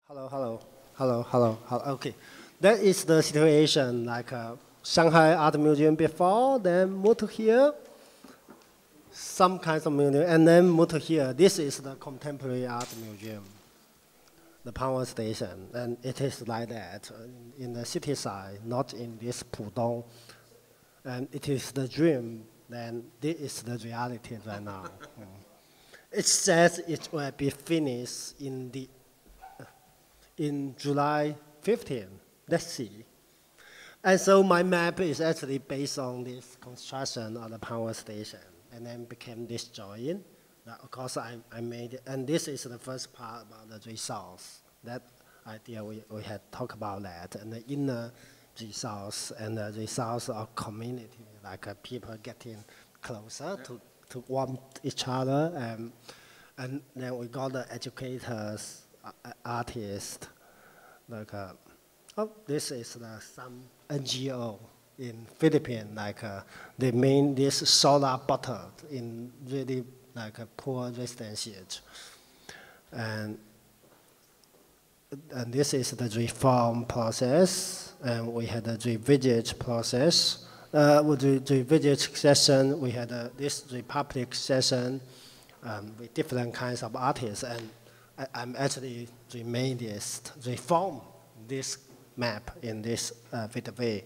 Hello, hello, hello, hello, hello. Okay, that is the situation. Like Shanghai Art Museum before, then moved to here. Some kinds of museum, and then moved to here. This is the Contemporary Art Museum, the power station, and it is like that in the city side, not in this Pudong. And it is the dream. Then this is the reality right now. It says it will be finished in July 15. Let's see. And so my map is actually based on this construction of the power station, and then became this drawing. Of course, I made it, and this is the first part about the resource. That idea we had talked about that, and the inner resource and the resource of community, like people getting closer to warm each other, and then we got the educators, artists, like this is some NGO in Philippines, like they made this solar bottle in really like a poor residential, and this is the reform process, and we had a revisit process. With the revisit session, we had this Republic session with different kinds of artists, and I'm actually reform this map in this way.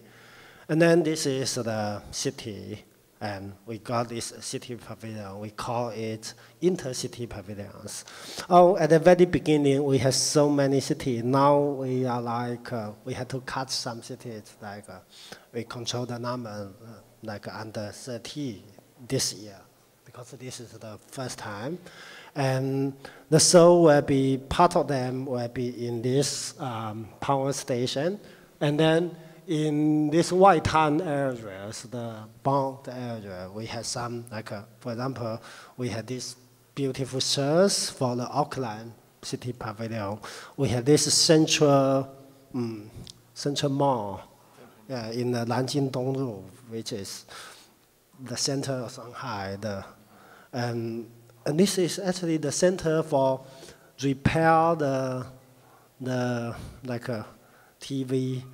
And then this is the city, and we got this city pavilion. We call it intercity pavilions. Oh, at the very beginning, we had so many cities. Now we are like, we had to cut some cities, like we control the number, like under 30 this year, because this is the first time. And the show will be, part of them will be in this power station. And then in this white town areas, the bound area, we have some, like, for example, we had this beautiful church for the Auckland City Pavilion. We have this central mall in the Nanjing Dongru, which is the center of Shanghai. And this is actually the center for repair the like TV,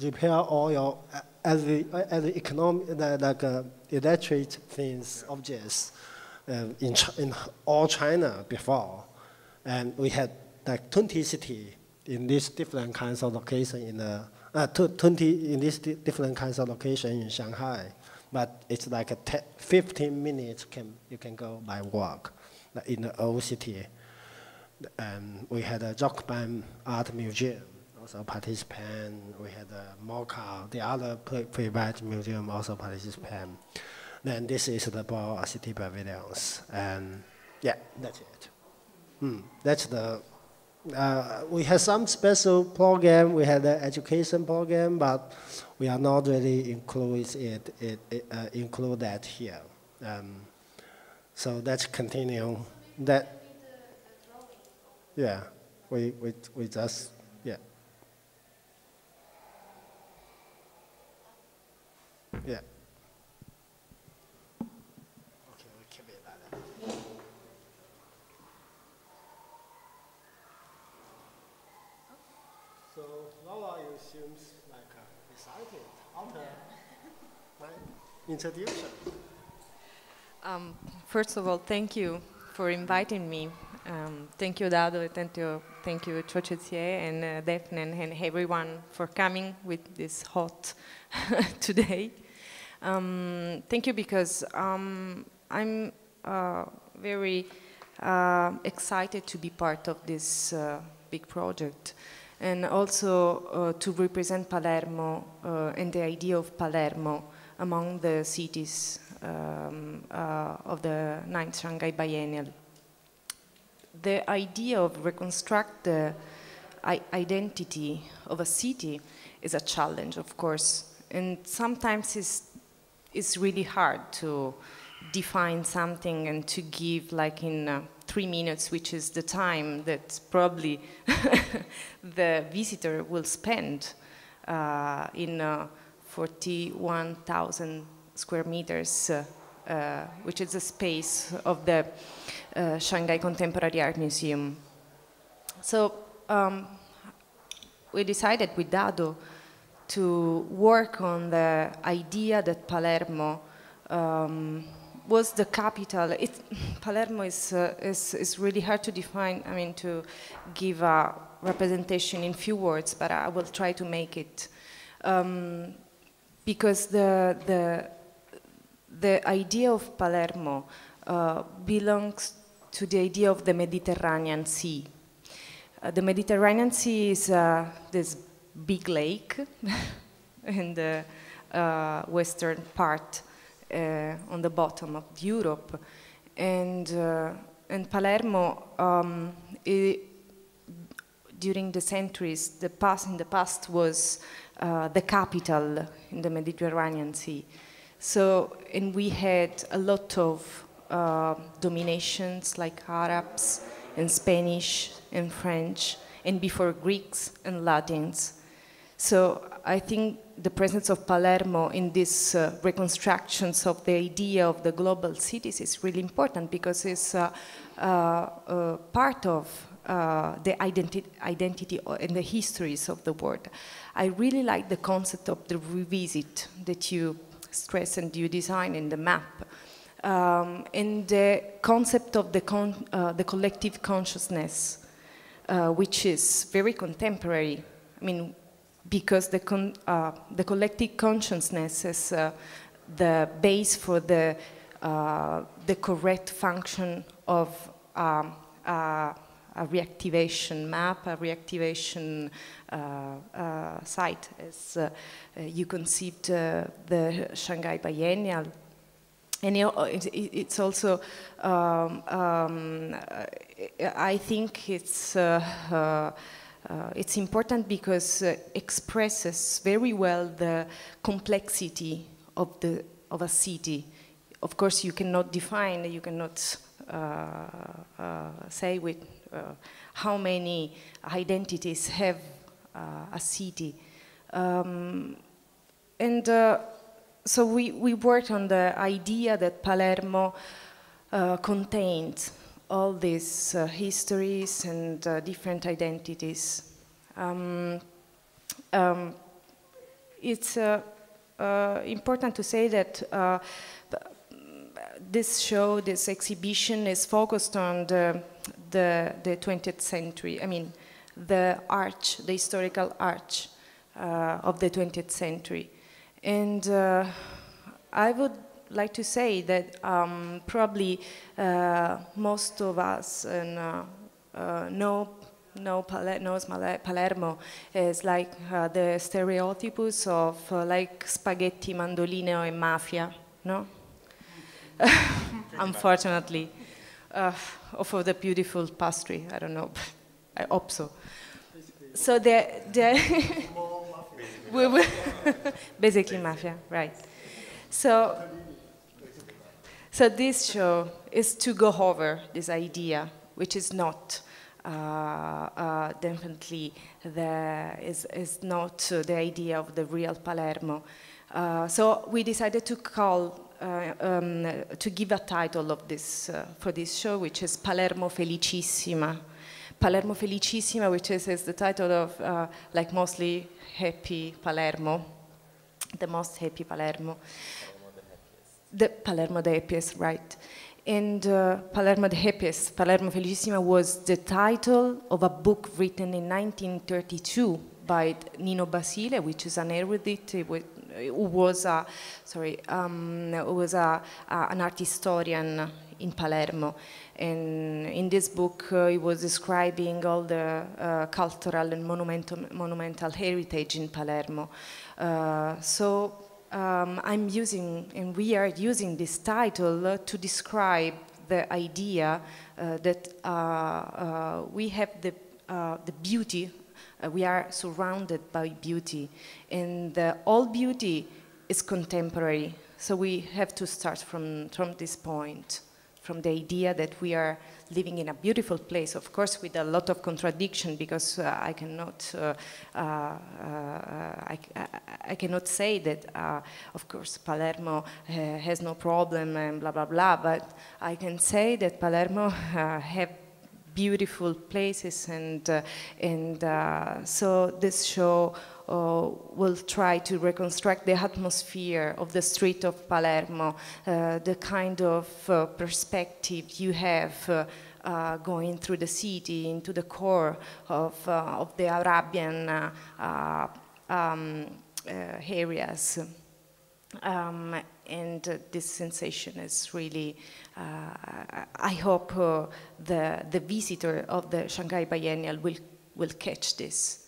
repair all your every economic electric things objects in all China before, and we had like 20 cities in these different kinds of location in the 20 in these different kinds of location in Shanghai. But it's like a 15 minutes you can go by walk, like in the old city. And we had a Rockband Art Museum, also participant. We had a Mocha, the other private museum also participant. Then this is the Ball City Pavilions, and yeah, that's it. That's the. We had some special program. We had an education program, but we are not really include that here. So let's continue. That. Yeah, we just yeah. Yeah. Okay, we keep it like that. So Laura, you seems like excited after my introduction. First of all, thank you for inviting me. Thank you, Dado, thank you, Qiu Zhijie and Defne and everyone for coming with this hot today. Thank you because I'm very excited to be part of this big project, and also to represent Palermo and the idea of Palermo among the cities of the 9th Shanghai Biennale. The idea of reconstruct the identity of a city is a challenge, of course, and sometimes it's really hard to define something and to give like in 3 minutes, which is the time that probably the visitor will spend in 41,000 square meters, which is the space of the Shanghai Contemporary Art Museum. So we decided with Dado to work on the idea that Palermo was the capital. Palermo is really hard to define, I mean, to give a representation in few words, but I will try to make it. Because the idea of Palermo belongs to the idea of the Mediterranean Sea. The Mediterranean Sea is this big lake in the western part on the bottom of Europe, and Palermo during the centuries, in the past was the capital in the Mediterranean Sea. So, and we had a lot of dominations like Arabs and Spanish and French, and before Greeks and Latins. So I think the presence of Palermo in these reconstructions of the idea of the global cities is really important, because it's part of the identity and the histories of the world. I really like the concept of the revisit that you stress and you design in the map. And the concept of the collective consciousness, which is very contemporary. I mean, because the collective consciousness is the base for the correct function of a reactivation map, a reactivation site, as you conceived the Shanghai Biennale. And it's also, I think it's important because it expresses very well the complexity of a city. Of course, you cannot define, you cannot say with how many identities have a city. So we worked on the idea that Palermo contained all these histories and different identities. It's important to say that this show, this exhibition, is focused on the 20th century. I mean, the arch, the historical arch of the 20th century. And I would like to say that probably most of us knows Palermo as like the stereotypus of like spaghetti, mandolino, and mafia, no? Unfortunately, or for the beautiful pastry, I don't know. I hope so. So basically mafia, right? So this show is to go over this idea, which is not definitely is not the idea of the real Palermo. So we decided to call to give a title of this for this show, which is Palermo Felicissima. Palermo Felicissima, which is the title of like mostly happy Palermo, the most happy Palermo. The Palermo the happiest, right. And Palermo the happiest, Palermo Felicissima, was the title of a book written in 1932 by Nino Basile, which is an erudite who was an art historian in Palermo. And in this book, he was describing all the cultural and monumental heritage in Palermo. I'm using, and we are using this title to describe the idea that we have the beauty, we are surrounded by beauty, and all beauty is contemporary. So we have to start from this point, from the idea that we are living in a beautiful place, of course, with a lot of contradiction, because I cannot say that, of course, Palermo has no problem and blah, blah, blah, but I can say that Palermo have beautiful places, and so this show will try to reconstruct the atmosphere of the street of Palermo, the kind of perspective you have going through the city into the core of the Arabian areas. And this sensation is really, I hope the visitor of the Shanghai Biennale will catch this.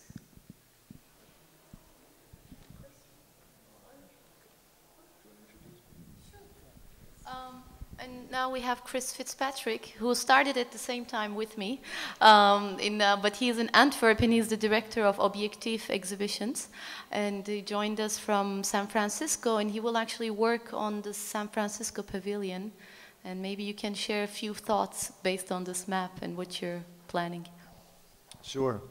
And now we have Chris Fitzpatrick, who started at the same time with me, but he's in Antwerpen. He's the director of Objectif Exhibitions, and he joined us from San Francisco, and he will actually work on the San Francisco Pavilion, and maybe you can share a few thoughts based on this map and what you're planning. Sure,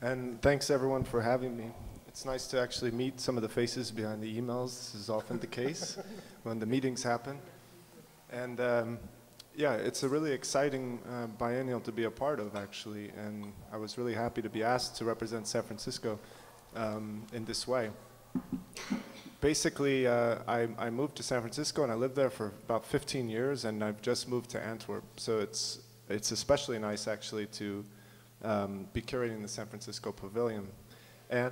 and thanks everyone for having me. It's nice to actually meet some of the faces behind the emails. This is often the case when the meetings happen. And yeah, it's a really exciting biennial to be a part of, actually, and I was really happy to be asked to represent San Francisco in this way. Basically, I moved to San Francisco and I lived there for about 15 years, and I've just moved to Antwerp, so it's especially nice, actually, to be curating the San Francisco Pavilion. And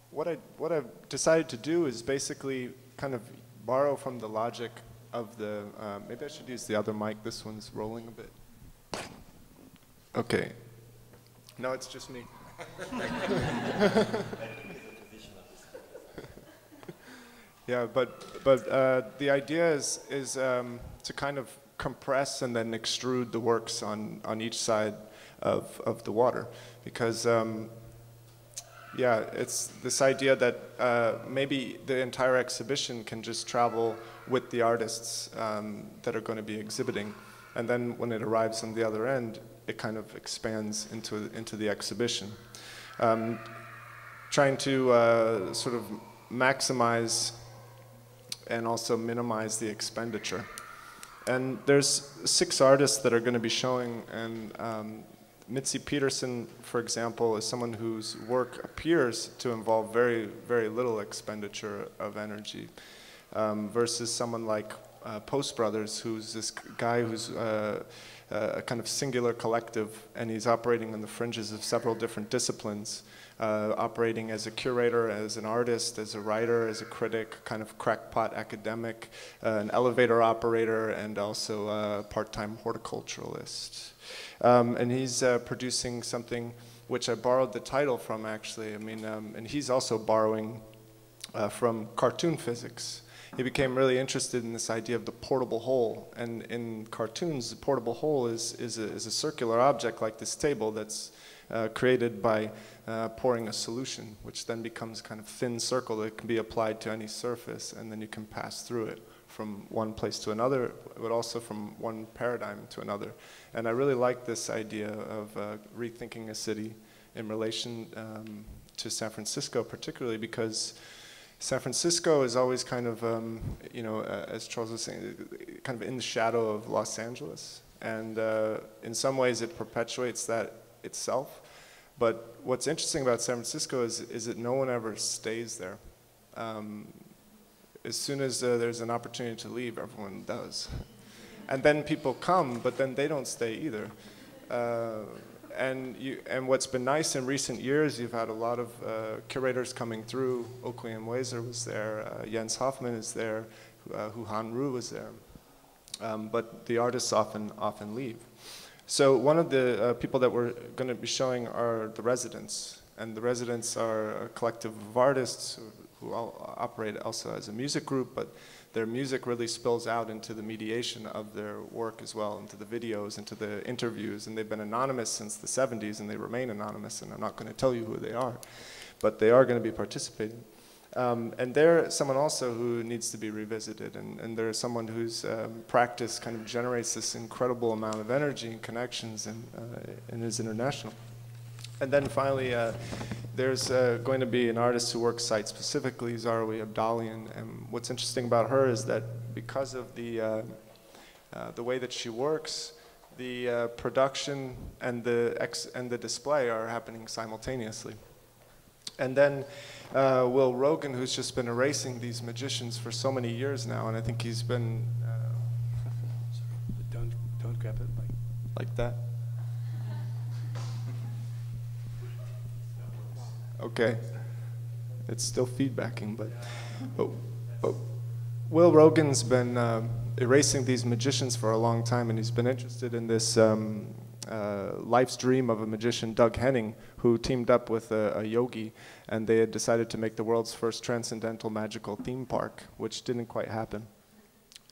what I've decided to do is basically kind of borrow from the logic of the, maybe I should use the other mic, this one's rolling a bit. Okay. No, it's just me. Yeah, but the idea is to kind of compress and then extrude the works on each side of the water, because yeah, it's this idea that maybe the entire exhibition can just travel with the artists that are going to be exhibiting, and then when it arrives on the other end, it kind of expands into the exhibition. Trying to sort of maximize and also minimize the expenditure. And there's 6 artists that are going to be showing, and Mitzi Peterson, for example, is someone whose work appears to involve very, very little expenditure of energy, versus someone like Post Brothers, who's this guy who's a kind of singular collective, and he's operating on the fringes of several different disciplines, operating as a curator, as an artist, as a writer, as a critic, kind of crackpot academic, an elevator operator, and also a part-time horticulturalist. And he's producing something which I borrowed the title from, actually. I mean, and he's also borrowing from cartoon physics. He became really interested in this idea of the portable hole. And in cartoons, the portable hole is a circular object like this table that's created by pouring a solution, which then becomes kind of thin circle that can be applied to any surface, and then you can pass through it from one place to another, but also from one paradigm to another. And I really like this idea of rethinking a city in relation to San Francisco, particularly because San Francisco is always kind of, you know, as Charles was saying, kind of in the shadow of Los Angeles. And in some ways it perpetuates that itself. But what's interesting about San Francisco is that no one ever stays there. As soon as there's an opportunity to leave, everyone does. And then people come, but then they don't stay either. And what's been nice in recent years, you've had a lot of curators coming through. Okwiem Weser was there, Jens Hoffman is there, Hu Han Ru was there. But the artists often leave. So one of the people that we're going to be showing are the residents. And the residents are a collective of artists who all operate also as a music group, but their music really spills out into the mediation of their work as well, into the videos, into the interviews, and they've been anonymous since the 70s, and they remain anonymous, and I'm not going to tell you who they are, but they are going to be participating. And they're someone also who needs to be revisited, and they're someone whose practice kind of generates this incredible amount of energy and connections and is international. And then finally, there's going to be an artist who works site-specifically, Zarawi Abdalian, and what's interesting about her is that because of the way that she works, the production and the display are happening simultaneously. And then Will Rogan, who's just been erasing these magicians for so many years now, and I think he's been don't grab it like that. Okay, it's still feedbacking, but Will Rogan's been erasing these magicians for a long time, and he's been interested in this life's dream of a magician, Doug Henning, who teamed up with a yogi, and they had decided to make the world's first transcendental magical theme park, which didn't quite happen.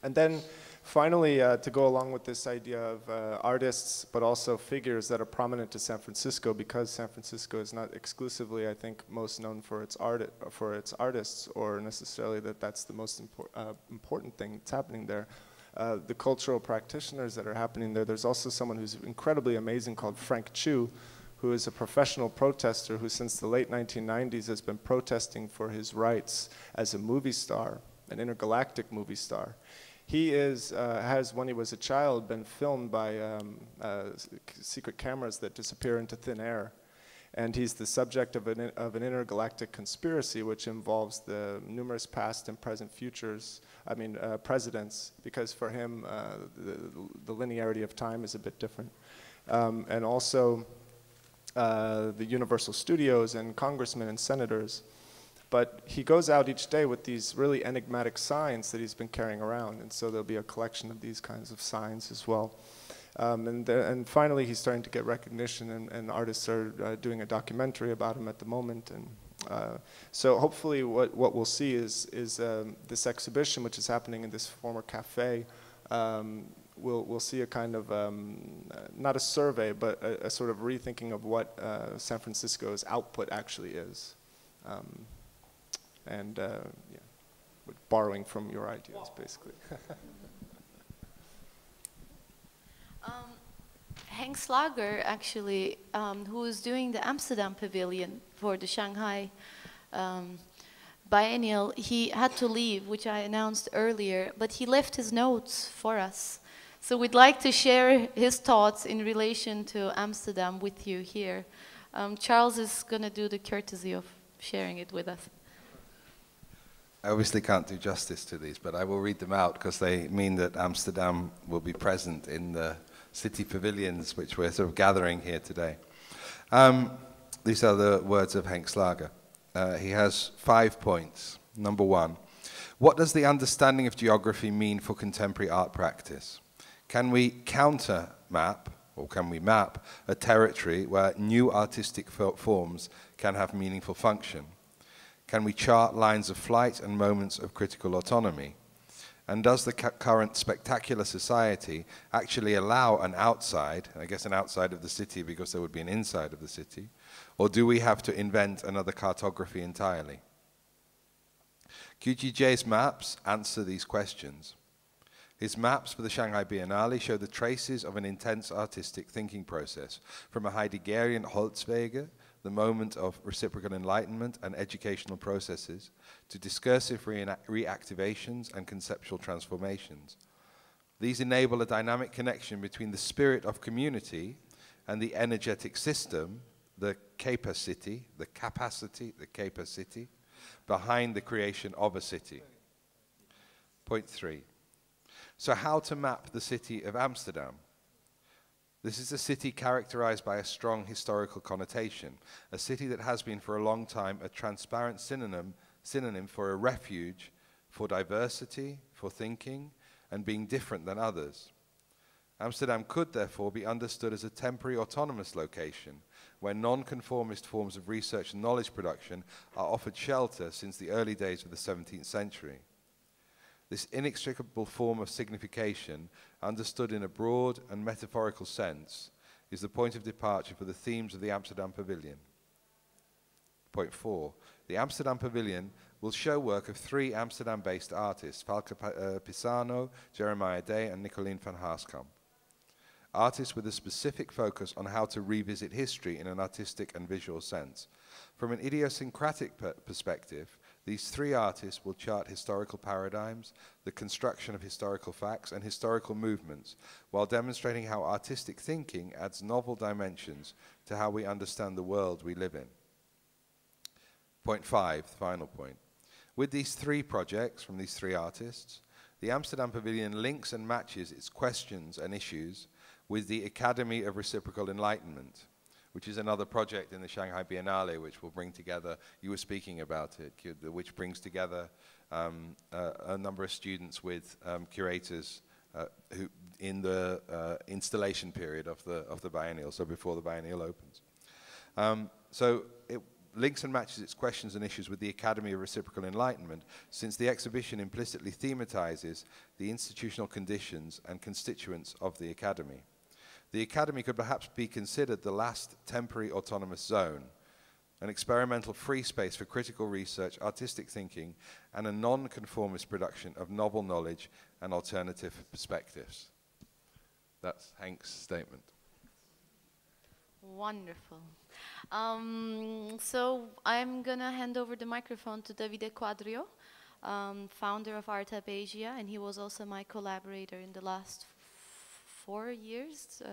And then finally, to go along with this idea of artists, but also figures that are prominent to San Francisco, because San Francisco is not exclusively, I think, most known for its artists, or necessarily that that's the most important thing that's happening there. The cultural practitioners that are happening there. There's also someone who's incredibly amazing called Frank Qiu, who is a professional protester who since the late 1990s has been protesting for his rights as a movie star, an intergalactic movie star. He has, when he was a child, been filmed by secret cameras that disappear into thin air. And he's the subject of an intergalactic conspiracy which involves the numerous past and present presidents, because for him, the linearity of time is a bit different. And also the Universal Studios and congressmen and senators. But he goes out each day with these really enigmatic signs that he's been carrying around, and so there'll be a collection of these kinds of signs as well. And finally, he's starting to get recognition, and artists are doing a documentary about him at the moment. And so hopefully what we'll see is this exhibition, which is happening in this former cafe. We'll see a kind of, not a survey, but a sort of rethinking of what San Francisco's output actually is. Yeah, borrowing from your ideas, basically. Henk Slager, actually, who is doing the Amsterdam Pavilion for the Shanghai Biennale, he had to leave, which I announced earlier, but he left his notes for us. So we'd like to share his thoughts in relation to Amsterdam with you here. Charles is going to do the courtesy of sharing it with us. I obviously can't do justice to these, but I will read them out because they mean that Amsterdam will be present in the City Pavilions, which we're sort of gathering here today. These are the words of Henk Slager. He has 5 points. Number 1, what does the understanding of geography mean for contemporary art practice? Can we counter map, or can we map, a territory where new artistic forms can have meaningful function? Can we chart lines of flight and moments of critical autonomy? And does the current spectacular society actually allow an outside, I guess an outside of the city because there would be an inside of the city, or do we have to invent another cartography entirely? Qiu Zhijie's maps answer these questions. His maps for the Shanghai Biennale show the traces of an intense artistic thinking process, from a Heideggerian Holzwege, the moment of reciprocal enlightenment and educational processes, to discursive reactivations and conceptual transformations. These enable a dynamic connection between the spirit of community and the energetic system, the capacity, behind the creation of a city. Point 3. So how to map the city of Amsterdam? This is a city characterized by a strong historical connotation, a city that has been for a long time a transparent synonym for a refuge for diversity, for thinking, and being different than others. Amsterdam could therefore be understood as a temporary autonomous location where non-conformist forms of research and knowledge production are offered shelter since the early days of the 17th century. This inextricable form of signification, understood in a broad and metaphorical sense, is the point of departure for the themes of the Amsterdam Pavilion. Point 4. The Amsterdam Pavilion will show work of 3 Amsterdam-based artists, Falke Pisano, Jeremiah Day, and Nicolien van Haaskamp. Artists with a specific focus on how to revisit history in an artistic and visual sense. From an idiosyncratic perspective, These three artists will chart historical paradigms, the construction of historical facts, and historical movements, while demonstrating how artistic thinking adds novel dimensions to how we understand the world we live in. Point 5, the final point. With these three projects from these three artists, the Amsterdam Pavilion links and matches its questions and issues with the Academy of Reciprocal Enlightenment, which is another project in the Shanghai Biennale, which will bring together, you were speaking about it, which brings together a number of students with curators who in the installation period of the biennial, so before the biennial opens. So it links and matches its questions and issues with the Academy of Reciprocal Enlightenment, since the exhibition implicitly thematizes the institutional conditions and constituents of the Academy. The Academy could perhaps be considered the last temporary autonomous zone, an experimental free space for critical research, artistic thinking, and a non-conformist production of novel knowledge and alternative perspectives. That's Henk's statement. Wonderful. So I'm going to hand over the microphone to Davide Quadrio, founder of Arthub Asia, and he was also my collaborator in the last 4 years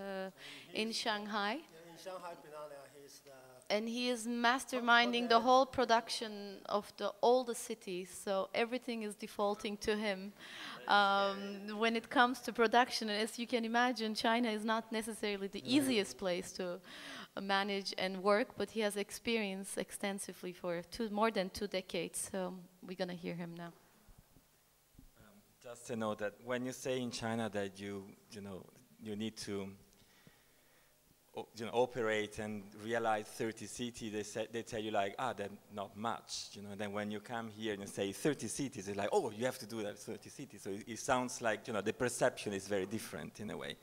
in Shanghai. In Shanghai Biennale, he's the... And he is masterminding the whole production of all the cities, so everything is defaulting to him. When it comes to production, and as you can imagine, China is not necessarily the easiest place to manage and work, but he has experience extensively for more than 2 decades, so we're going to hear him now. Just to know that when you say in China that you need to operate and realize 30 cities, they tell you like, that's not much, Then when you come here and you say 30 cities, they're like, oh, you have to do that 30 cities. So it sounds like, the perception is very different in a way.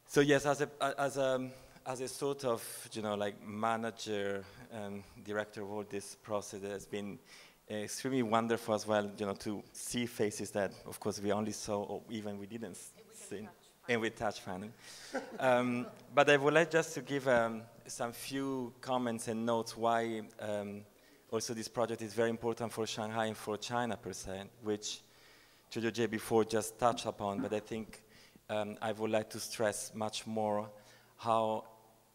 So yes, as a sort of, like manager and director of all this process, it has been extremely wonderful as well, to see faces that, of course, we only saw or even we didn't see. And we touch finally. But I would like just to give some few comments and notes why also this project is very important for Shanghai and for China per se, which Qiu Zhijie before just touched upon, but I think I would like to stress much more how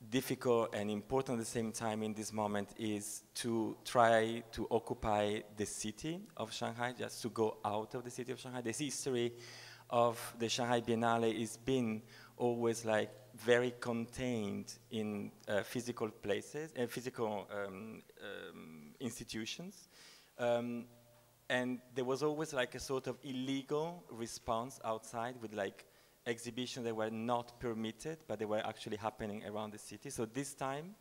difficult and important at the same time in this moment is to try to occupy the city of Shanghai, just to go out of the city of Shanghai. This history of the Shanghai Biennale is been always like very contained in physical places and physical institutions. And there was always like a sort of illegal response outside with like exhibitions that were not permitted, but they were actually happening around the city. So this time,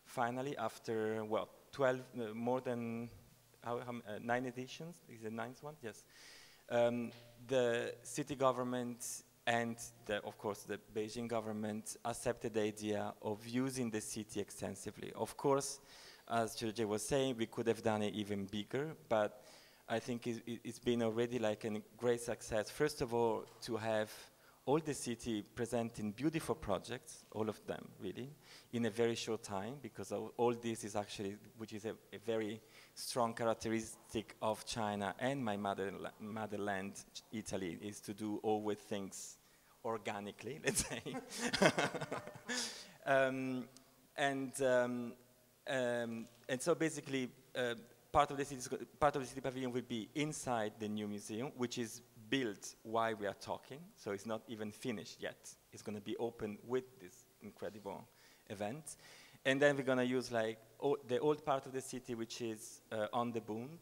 finally, after, well, 12, more than 9 editions, is the 9th one? Yes. The city government and, of course, the Beijing government accepted the idea of using the city extensively. Of course, as Qiu Zhijie was saying, we could have done it even bigger, but I think it's been already like a great success. First of all, to have all the city presenting beautiful projects, all of them really, in a very short time, because all this is actually, which is a very strong characteristic of China and my motherland, Italy, is to do always things organically, let's say. And so basically, part of the city pavilion will be inside the new museum, which is built while we are talking, so it's not even finished yet. It's going to be open with this incredible event. And then we're going to use like the old part of the city, which is on the Bund.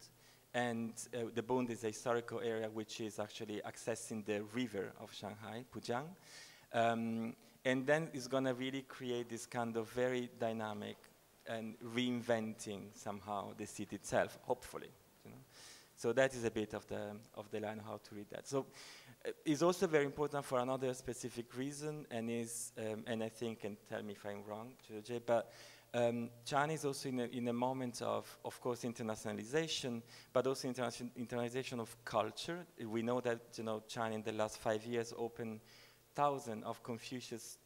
And the Bund is a historical area which is actually accessing the river of Shanghai, Pujiang. And then it's going to really create this kind of very dynamic and reinventing somehow the city itself, hopefully. So that is a bit of the line how to read that. So it's also very important for another specific reason, and is and I think, and tell me if I'm wrong, but China is also in a moment of course internationalization, but also internationalization of culture. We know that China in the last 5 years opened thousands of Confucius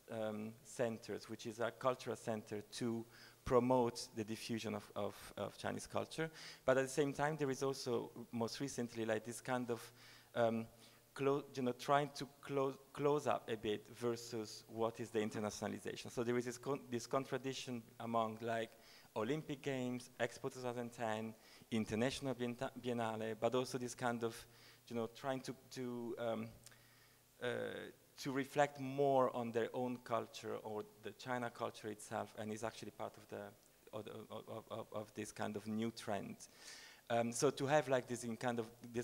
centers, which is a cultural center to promote the diffusion of Chinese culture. But at the same time, there is also, most recently, like this kind of trying to close up a bit versus what is the internationalization. So there is this contradiction among like Olympic Games, Expo 2010, International Biennale, but also this kind of, trying to reflect more on their own culture or the China culture itself, and is actually part of this kind of new trend. So to have like this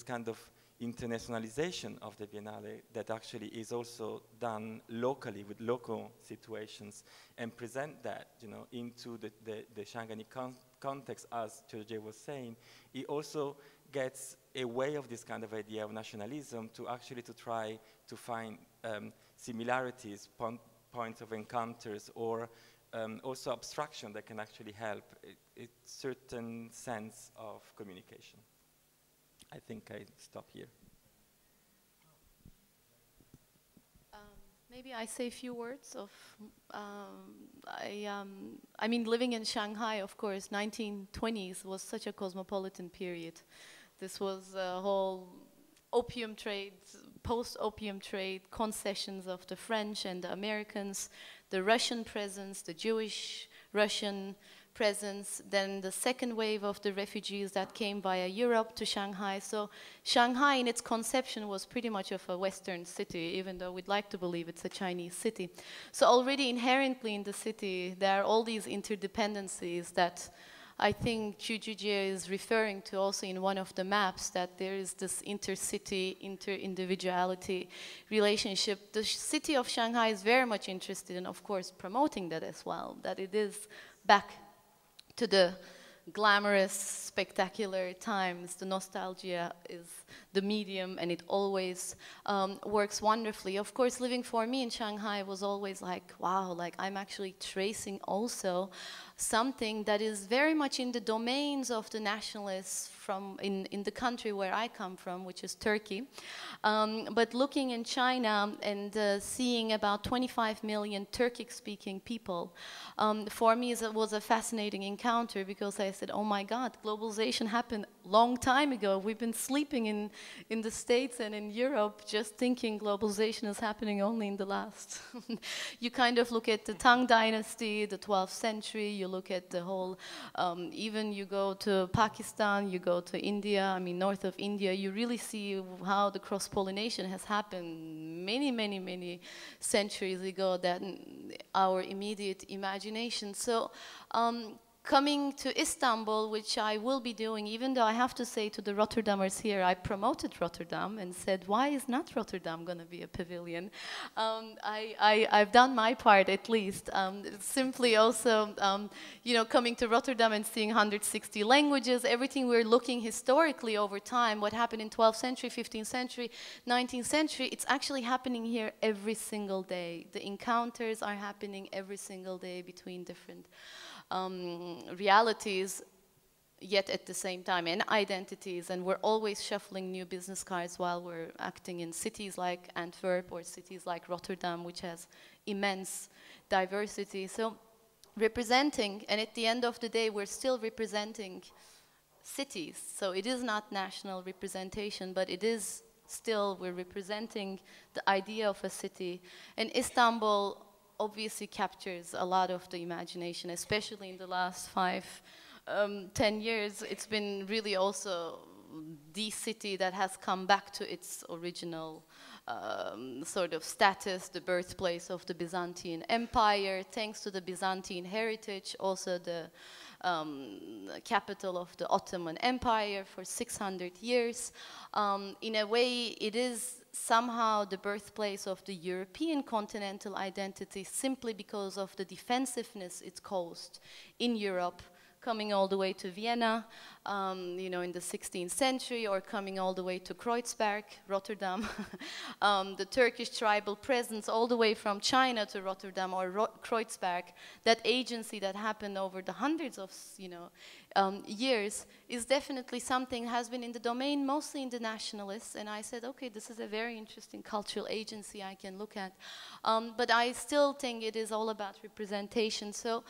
kind of internationalization of the Biennale that actually is also done locally with local situations and present that, into the Shanghai context, as Qiu Zhijie was saying, it also gets away of this kind of idea of nationalism to actually to try to find similarities, points of encounters, or also abstraction that can actually help a certain sense of communication. I think I stop here. Maybe I say a few words of, I mean, living in Shanghai, of course, 1920s was such a cosmopolitan period. This was a whole opium trade, post-opium trade, concessions of the French and the Americans, the Russian presence, the Jewish Russian presence, then the second wave of the refugees that came via Europe to Shanghai. So Shanghai in its conception was pretty much of a Western city, even though we'd like to believe it's a Chinese city. So already inherently in the city, there are all these interdependencies that I think Qiu Zhijie is referring to also in one of the maps, that there is this intercity, inter-individuality relationship. The city of Shanghai is very much interested in, of course, promoting that as well, that it is back to the glamorous, spectacular times. The nostalgia is the medium, and it always works wonderfully. Of course, living for me in Shanghai was always like, wow, like I'm actually tracing also something that is very much in the domains of the nationalists from in the country where I come from, which is Turkey. But looking in China and seeing about 25 million Turkic-speaking people, for me it was a fascinating encounter, because I said, oh my God, globalization happened a long time ago. We've been sleeping in the States and in Europe, just thinking globalization is happening only in the last. You kind of look at the Tang Dynasty, the 12th century, you look at the whole, even you go to Pakistan, you go to India, I mean north of India, you really see how the cross-pollination has happened many, many, many centuries ago than our immediate imagination. So coming to Istanbul, which I will be doing, even though I have to say to the Rotterdammers here, I promoted Rotterdam and said, why is not Rotterdam going to be a pavilion? I've done my part at least. Simply also, you know, coming to Rotterdam and seeing 160 languages, everything we're looking historically over time, what happened in 12th century, 15th century, 19th century, it's actually happening here every single day. The encounters are happening every single day between different realities, yet at the same time, and identities, and we're always shuffling new business cards while we're acting in cities like Antwerp or cities like Rotterdam, which has immense diversity. So representing, and at the end of the day, we're still representing cities. So it is not national representation, but it is still, we're representing the idea of a city. And Istanbul obviously captures a lot of the imagination, especially in the last 10 years. It's been really also the city that has come back to its original sort of status, the birthplace of the Byzantine Empire, thanks to the Byzantine heritage, also the capital of the Ottoman Empire for 600 years. In a way, it is somehow the birthplace of the European continental identity, simply because of the defensiveness it caused in Europe coming all the way to Vienna, you know, in the 16th century, or coming all the way to Kreuzberg, Rotterdam, the Turkish tribal presence all the way from China to Rotterdam or Kreuzberg, that agency that happened over the hundreds of, you know, years is definitely something has been in the domain mostly in the nationalists, and I said, okay, this is a very interesting cultural agency I can look at, but I still think it is all about representation. So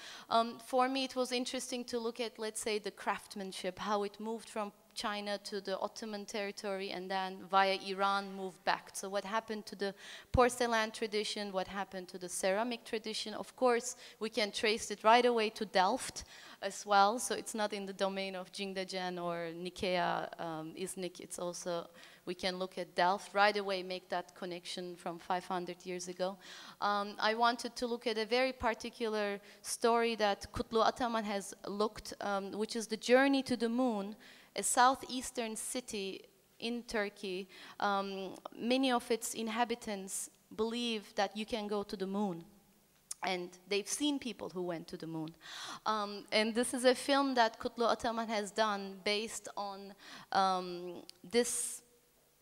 for me it was interesting to look at, let's say, the craftsmanship, how it moved from China to the Ottoman territory and then via Iran moved back. So what happened to the porcelain tradition, what happened to the ceramic tradition? Of course, we can trace it right away to Delft as well. So it's not in the domain of Jingdezhen or Nicaea, Iznik. It's also, we can look at Delft right away, make that connection from 500 years ago. I wanted to look at a very particular story that Kutlu Ataman has looked, which is the journey to the moon, a southeastern city in Turkey. Many of its inhabitants believe that you can go to the moon. And they've seen people who went to the moon. And this is a film that Kutlu Ataman has done based on this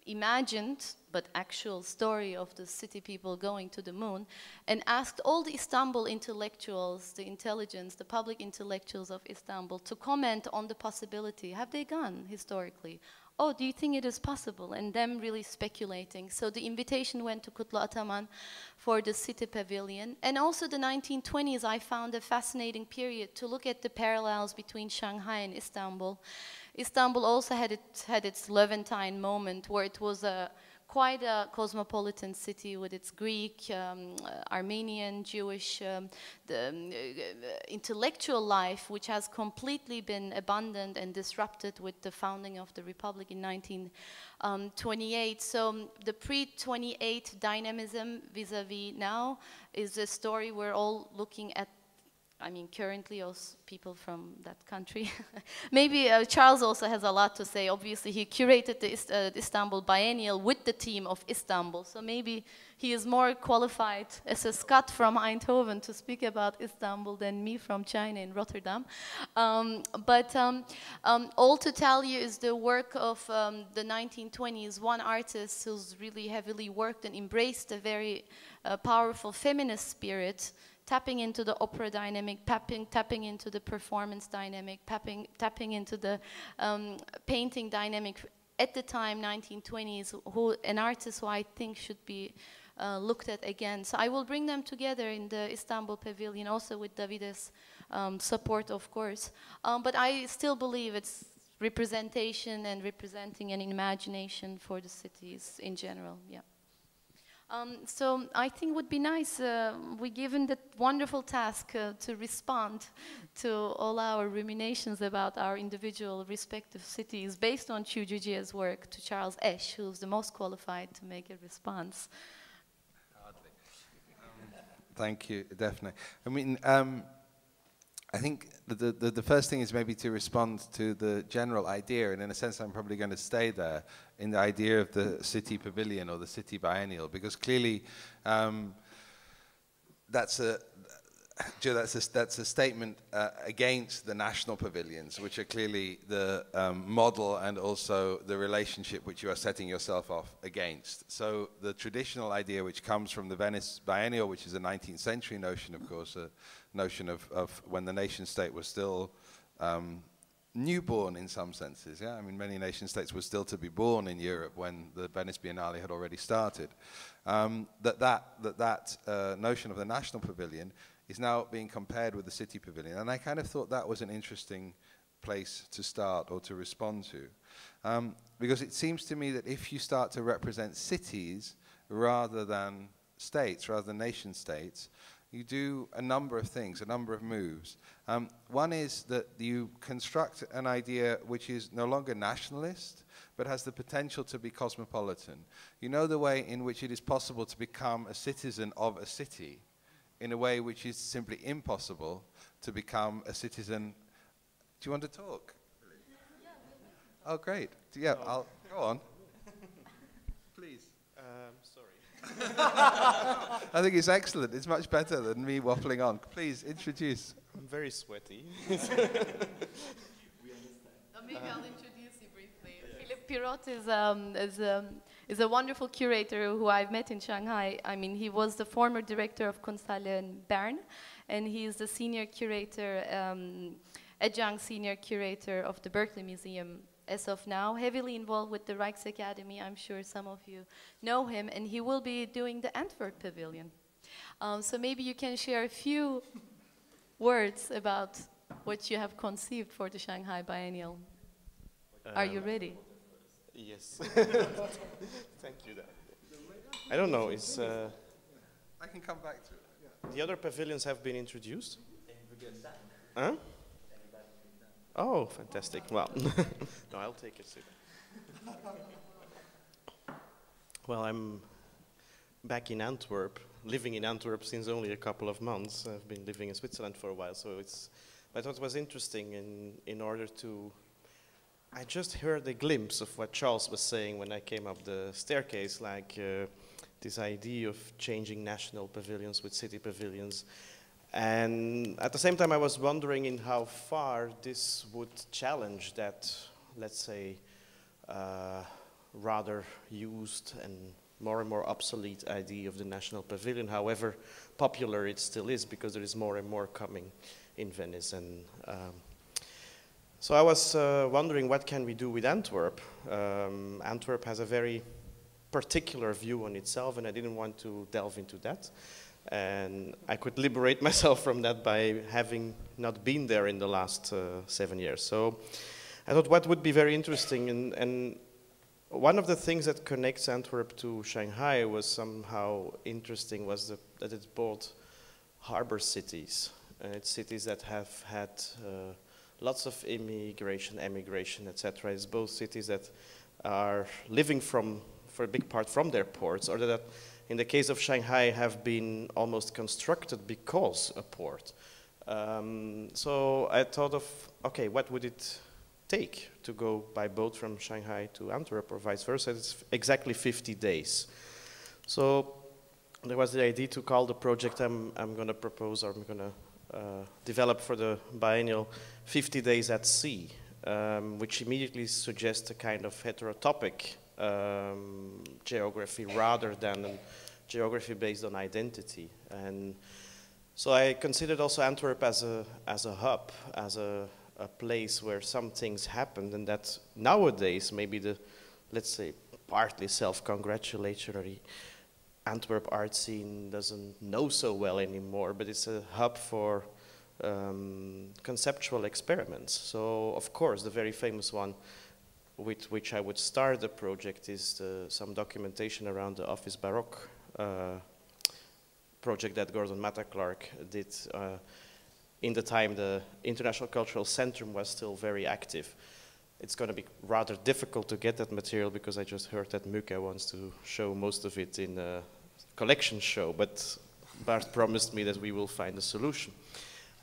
imagined but actual story of the city people going to the moon, and asked all the Istanbul intellectuals, the intelligence, the public intellectuals of Istanbul to comment on the possibility. Have they gone historically? Oh, do you think it is possible? And them really speculating. So the invitation went to Kutlu Ataman for the City Pavilion. And also the 1920s, I found a fascinating period to look at the parallels between Shanghai and Istanbul. Istanbul also had its Levantine moment where it was quite a cosmopolitan city with its Greek, Armenian, Jewish, intellectual life, which has completely been abandoned and disrupted with the founding of the Republic in 1928. So the pre-28 dynamism vis-a-vis now is a story we're all looking at. I mean, currently also people from that country. Maybe Charles also has a lot to say. Obviously, he curated the Istanbul Biennial with the team of Istanbul. So maybe he is more qualified as a Scot from Eindhoven to speak about Istanbul than me from China in Rotterdam. All to tell you is the work of the 1920s. One artist who's really heavily worked and embraced a very powerful feminist spirit, tapping into the opera dynamic, tapping into the performance dynamic, tapping into the painting dynamic at the time, 1920s, an artist who I think should be looked at again. So I will bring them together in the Istanbul Pavilion, also with Davide's support, of course. But I still believe it's representation and representing an imagination for the cities in general, yeah. So I think it would be nice, we're given the wonderful task to respond to all our ruminations about our individual respective cities based on Qiu Zhijie's work to Charles Esche, who's the most qualified to make a response. Hardly. Thank you, Defne. I mean, I think the first thing is maybe to respond to the general idea, and in a sense I'm probably going to stay there, in the idea of the City Pavilion or the City Biennial, because clearly that's a statement against the national pavilions, which are clearly the model and also the relationship which you are setting yourself off against. So the traditional idea which comes from the Venice Biennial, which is a 19th century notion, of course, a notion of when the nation state was still newborn in some senses. Yeah, I mean, many nation states were still to be born in Europe when the Venice Biennale had already started. That notion of the national pavilion is now being compared with the City Pavilion, and I kind of thought that was an interesting place to start or to respond to, because it seems to me that if you start to represent cities rather than states, rather than nation states, you do a number of things, a number of moves. One is that you construct an idea which is no longer nationalist, but has the potential to be cosmopolitan. You know, the way in which it is possible to become a citizen of a city in a way which is simply impossible to become a citizen. Do you want to talk? Oh, great. Yeah, I'll go on. Please. Sorry. I think it's excellent. It's much better than me waffling on. Please introduce. I'm very sweaty. Maybe I'll introduce you briefly. Philippe Pirot is a wonderful curator who I've met in Shanghai. I mean, he was the former director of Kunsthalle in Bern, and he is the senior curator, adjunct senior curator of the Berkeley Museum as of now, heavily involved with the Rijksacademie. I'm sure some of you know him, and he will be doing the Antwerp Pavilion. So maybe you can share a few words about what you have conceived for the Shanghai Biennial. Are you ready? Yes. Thank you. I don't know. It's. I can come back to it. The other pavilions have been introduced. Huh? Oh, fantastic! Well, no, I'll take it. Well, I'm back in Antwerp, living in Antwerp since only a couple of months. I've been living in Switzerland for a while, so I thought it was interesting in order to. I just heard a glimpse of what Charles was saying when I came up the staircase, like this idea of changing national pavilions with city pavilions. And at the same time, I was wondering in how far this would challenge that, let's say, rather used and more obsolete idea of the national pavilion, however popular it still is, because there is more and more coming in Venice. And so I was wondering, what can we do with Antwerp? Antwerp has a very particular view on itself, and I didn't want to delve into that. And I could liberate myself from that by having not been there in the last 7 years. So I thought what would be very interesting, and one of the things that connects Antwerp to Shanghai was somehow interesting, was that it's both harbor cities. It's cities that have had lots of immigration, emigration, etc. It's both cities that are living for a big part from their ports, or that in the case of Shanghai have been almost constructed because a port. So I thought of, okay, what would it take to go by boat from Shanghai to Antwerp or vice versa? It's exactly 50 days. So there was the idea to call the project I'm going to propose, or I'm going to develop for the biennial, 50 Days at Sea, which immediately suggests a kind of heterotopic geography rather than a geography based on identity. And so I considered also Antwerp as a hub, as a place where some things happened, and that nowadays maybe the, let's say, partly self-congratulatory Antwerp art scene doesn't know so well anymore, but it's a hub for conceptual experiments. So of course the very famous one with which I would start the project is some documentation around the Office Baroque project that Gordon Matta-Clark did in the time the International Cultural Centrum was still very active. It's going to be rather difficult to get that material because I just heard that Muka wants to show most of it in a collection show, but Bart promised me that we will find a solution.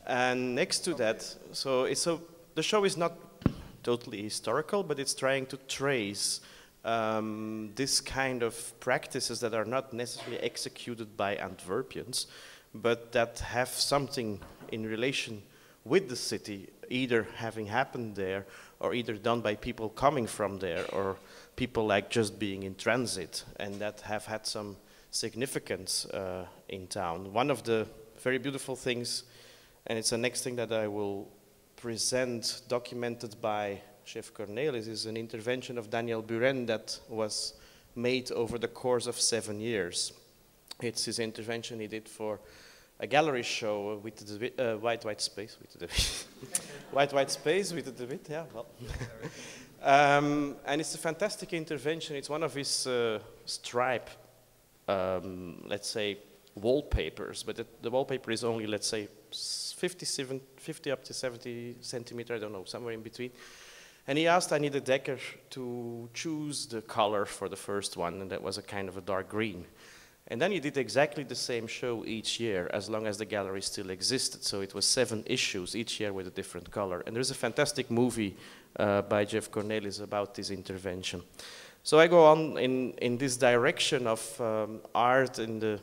And next to that, the show is not totally historical, but it's trying to trace this kind of practices that are not necessarily executed by Antwerpians, but that have something in relation with the city, either having happened there, or either done by people coming from there, or people like just being in transit, and that have had some significance in town. One of the very beautiful things, and it's the next thing that I will present, documented by Chef Cornelis, is an intervention of Daniel Buren that was made over the course of 7 years. It's his intervention he did for a gallery show with the White Space, with the White Space with the Witte, yeah, well. And it's a fantastic intervention. It's one of his stripe, let's say, wallpapers, but the wallpaper is only, let's say, 50 up to 70 centimeter, I don't know, somewhere in between. And he asked Annie Decker to choose the color for the first one, and that was a kind of a dark green. And then he did exactly the same show each year, as long as the gallery still existed. So it was 7 issues, each year with a different color. And there's a fantastic movie by Jeff Cornelis about this intervention. So I go on in this direction of art in the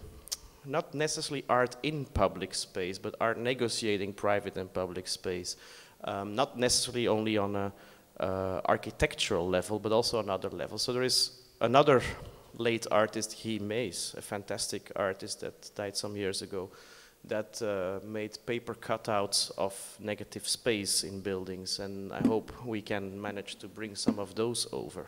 not necessarily art in public space, but art negotiating private and public space. Not necessarily only on a architectural level, but also on other levels. So there is another late artist, Guy Mees, a fantastic artist that died some years ago, that made paper cutouts of negative space in buildings, and I hope we can manage to bring some of those over.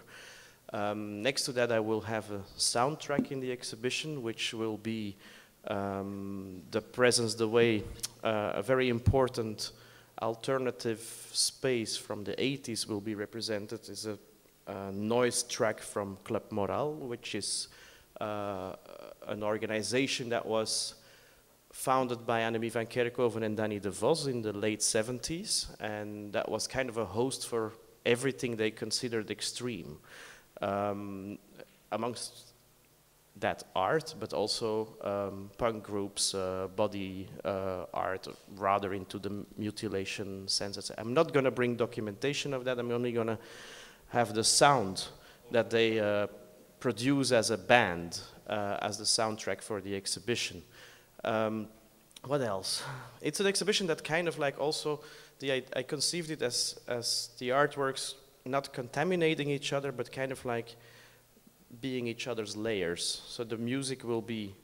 Next to that, I will have a soundtrack in the exhibition, which will be the presence, the way a very important alternative space from the 80s will be represented is a noise track from Club Moral, which is an organization that was founded by Annemie van Kerkhoven and Danny de Vos in the late 70s, and that was kind of a host for everything they considered extreme. Amongst that art, but also punk groups, body art, rather into the mutilation sense. I'm not going to bring documentation of that, I'm only going to have the sound that they produce as a band, as the soundtrack for the exhibition. What else? It's an exhibition that kind of like also, I conceived it as the artworks not contaminating each other, but kind of like being each other's layers. So the music will be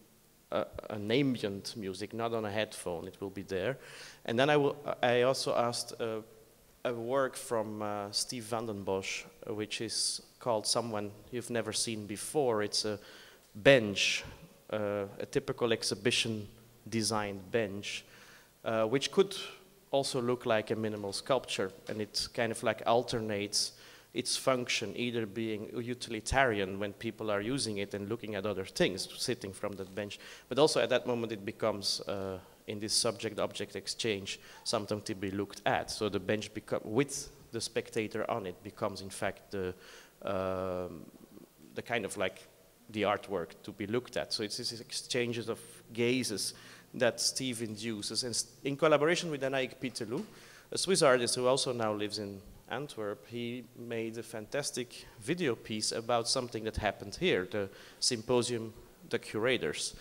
an ambient music, not on a headphone, it will be there. And then I also asked a work from Steve van den Bosch, which is called Someone You've Never Seen Before. It's a bench, a typical exhibition designed bench, which could also look like a minimal sculpture, and it kind of like alternates its function, either being utilitarian when people are using it and looking at other things, sitting from that bench, but also at that moment it becomes, in this subject-object exchange, something to be looked at. So the bench with the spectator on it becomes in fact the kind of like the artwork to be looked at. So it's these exchanges of gazes that Steve induces, and in collaboration with Anaïk Pitelou, a Swiss artist who also now lives in Antwerp, he made a fantastic video piece about something that happened here, the symposium, the curators.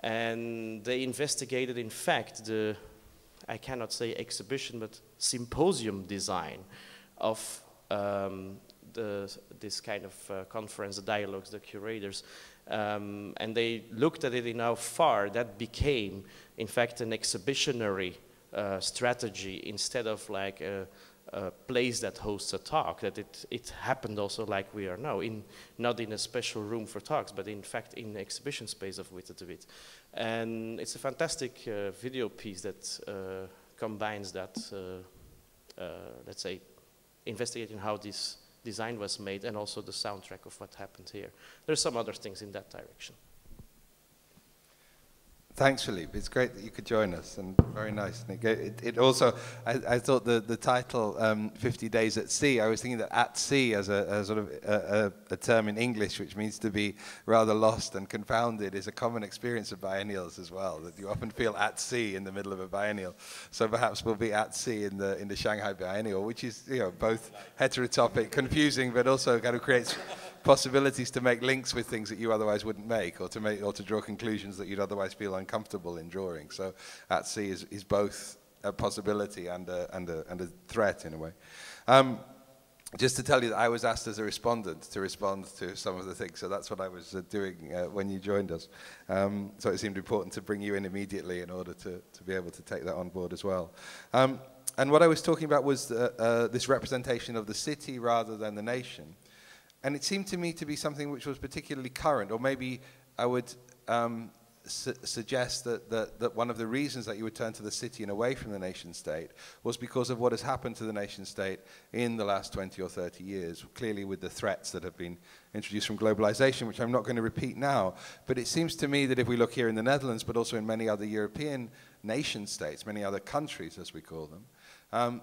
And they investigated, in fact, the, I cannot say exhibition, but symposium design of this kind of conference, the dialogues, the curators. And they looked at it in how far that became, in fact, an exhibitionary strategy instead of like a place that hosts a talk, that it happened also like we are now, not in a special room for talks, but in fact in the exhibition space of Witte. And it's a fantastic video piece that combines that, let's say, investigating how this design was made and also the soundtrack of what happened here. There's some other things in that direction. Thanks, Philippe. It's great that you could join us, and very nice. And it also, I thought the title, 50 Days at Sea, I was thinking that at sea as a sort of a term in English, which means to be rather lost and confounded, is a common experience of biennials as well, that you often feel at sea in the middle of a biennial. So perhaps we'll be at sea in the Shanghai Biennale, which is, you know, both heterotopic, confusing, but also kind of creates possibilities to make links with things that you otherwise wouldn't make, or to draw conclusions that you'd otherwise feel uncomfortable in drawing. So at sea is both a possibility and a threat in a way. Just to tell you that I was asked as a respondent to respond to some of the things, so that's what I was doing when you joined us. So it seemed important to bring you in immediately in order to be able to take that on board as well. And what I was talking about was this representation of the city rather than the nation. And it seemed to me to be something which was particularly current, or maybe I would suggest that one of the reasons that you would turn to the city and away from the nation state was because of what has happened to the nation state in the last 20 or 30 years, clearly with the threats that have been introduced from globalization, which I'm not going to repeat now. But it seems to me that if we look here in the Netherlands, but also in many other European nation states, many other countries as we call them,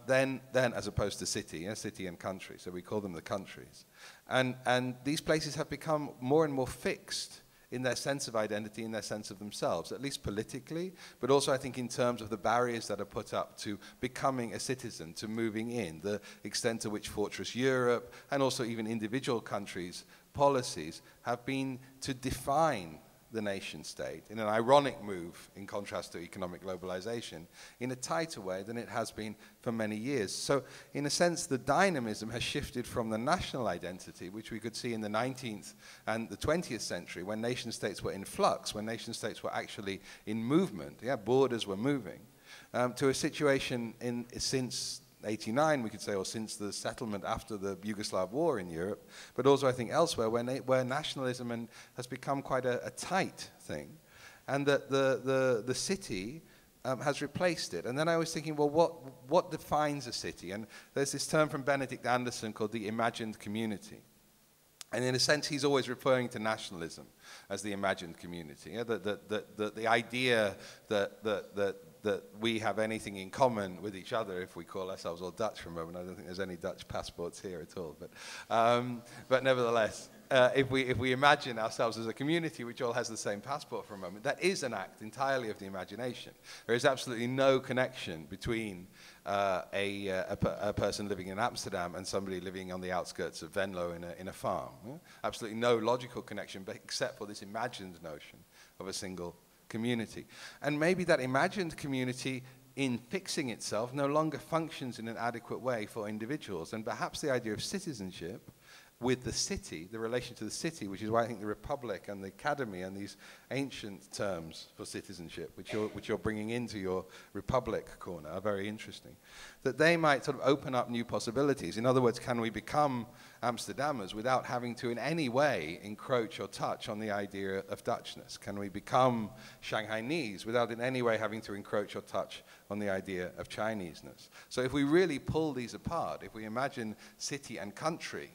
then as opposed to city and country, so we call them the countries. And these places have become more and more fixed in their sense of identity, in their sense of themselves, at least politically, but also I think in terms of the barriers that are put up to becoming a citizen, to moving in, the extent to which Fortress Europe, and also even individual countries' policies have been to define the nation state in an ironic move in contrast to economic globalization in a tighter way than it has been for many years. So in a sense, the dynamism has shifted from the national identity, which we could see in the 19th and the 20th century when nation states were in flux, when nation states were actually in movement, yeah, borders were moving, to a situation since 89, we could say, or since the settlement after the Yugoslav war in Europe, but also I think elsewhere, where nationalism has become quite a tight thing, and that the city has replaced it. And then I was thinking, well, what defines a city? And there's this term from Benedict Anderson called the imagined community. And in a sense, he's always referring to nationalism as the imagined community. Yeah? The idea that we have anything in common with each other if we call ourselves all Dutch for a moment. I don't think there's any Dutch passports here at all. But nevertheless, if we imagine ourselves as a community which all has the same passport for a moment, that is an act entirely of the imagination. There is absolutely no connection between a person living in Amsterdam and somebody living on the outskirts of Venlo in a farm. Yeah? Absolutely no logical connection, but except for this imagined notion of a single community. And maybe that imagined community, in fixing itself, no longer functions in an adequate way for individuals. And perhaps the idea of citizenship with the city, the relation to the city, which is why I think the Republic and the Academy and these ancient terms for citizenship, which you're bringing into your Republic corner, are very interesting. That they might sort of open up new possibilities. In other words, can we become Amsterdammers without having to in any way encroach or touch on the idea of Dutchness? Can we become Shanghainese without in any way having to encroach or touch on the idea of Chineseness? So if we really pull these apart, if we imagine city and country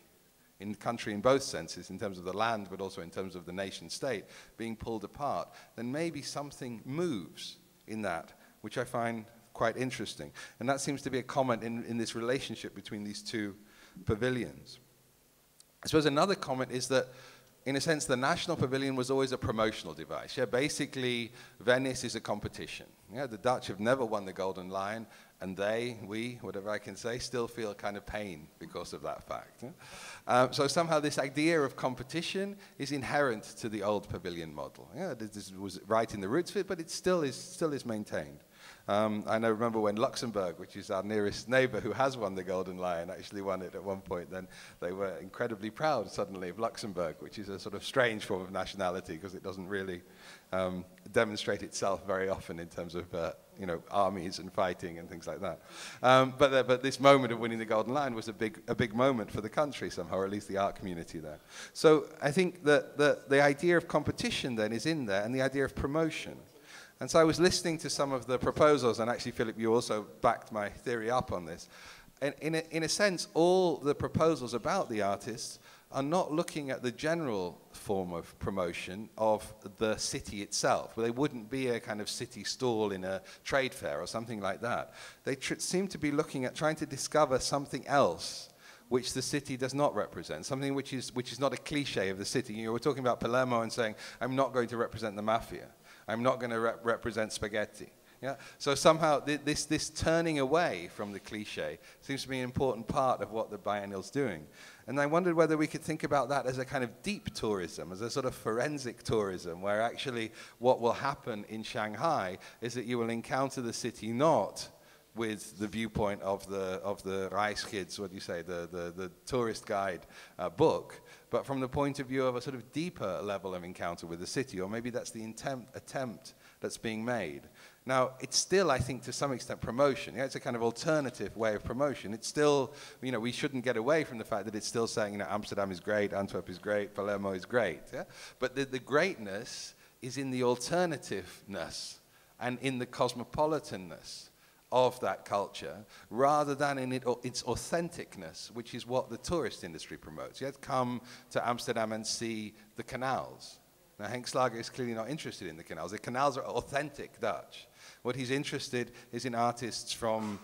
in both senses, in terms of the land, but also in terms of the nation state, being pulled apart, then maybe something moves in that, which I find quite interesting. And that seems to be a comment in this relationship between these two pavilions. I suppose another comment is that, in a sense, the National Pavilion was always a promotional device. Yeah, basically, Venice is a competition. Yeah, the Dutch have never won the Golden Lion, and we, whatever I can say, still feel kind of pain because of that fact. Yeah? So somehow this idea of competition is inherent to the old pavilion model. Yeah, this was right in the roots of it, but it still is maintained. And I remember when Luxembourg, which is our nearest neighbor who has won the Golden Lion, actually won it at one point, then they were incredibly proud suddenly of Luxembourg, which is a sort of strange form of nationality because it doesn't really demonstrate itself very often in terms of armies and fighting and things like that. But this moment of winning the Golden Lion was a big moment for the country somehow, or at least the art community there. So I think that the idea of competition then is in there, and the idea of promotion. And so I was listening to some of the proposals, and actually, Philip, you also backed my theory up on this. And in a sense, all the proposals about the artists are not looking at the general form of promotion of the city itself. Well, they wouldn't be a kind of city stall in a trade fair or something like that. They seem to be looking at trying to discover something else which the city does not represent, something which is not a cliche of the city. You know, we're talking about Palermo and saying, I'm not going to represent the mafia. I'm not going to represent spaghetti. Yeah? So somehow this turning away from the cliche seems to be an important part of what the biennial's doing. And I wondered whether we could think about that as a kind of deep tourism, as a sort of forensic tourism, where actually what will happen in Shanghai is that you will encounter the city not with the viewpoint of the Reiskids, what do you say, the tourist guide book, but from the point of view of a sort of deeper level of encounter with the city, or maybe that's the attempt that's being made. Now, it's still, I think, to some extent promotion. Yeah, it's a kind of alternative way of promotion. It's still, we shouldn't get away from the fact that it's still saying, Amsterdam is great, Antwerp is great, Palermo is great. Yeah? But the greatness is in the alternativeness and in the cosmopolitanness of that culture, rather than in its authenticness, which is what the tourist industry promotes. You have to come to Amsterdam and see the canals. Now, Henk Slager is clearly not interested in the canals. The canals are authentic Dutch. What he's interested is in artists from,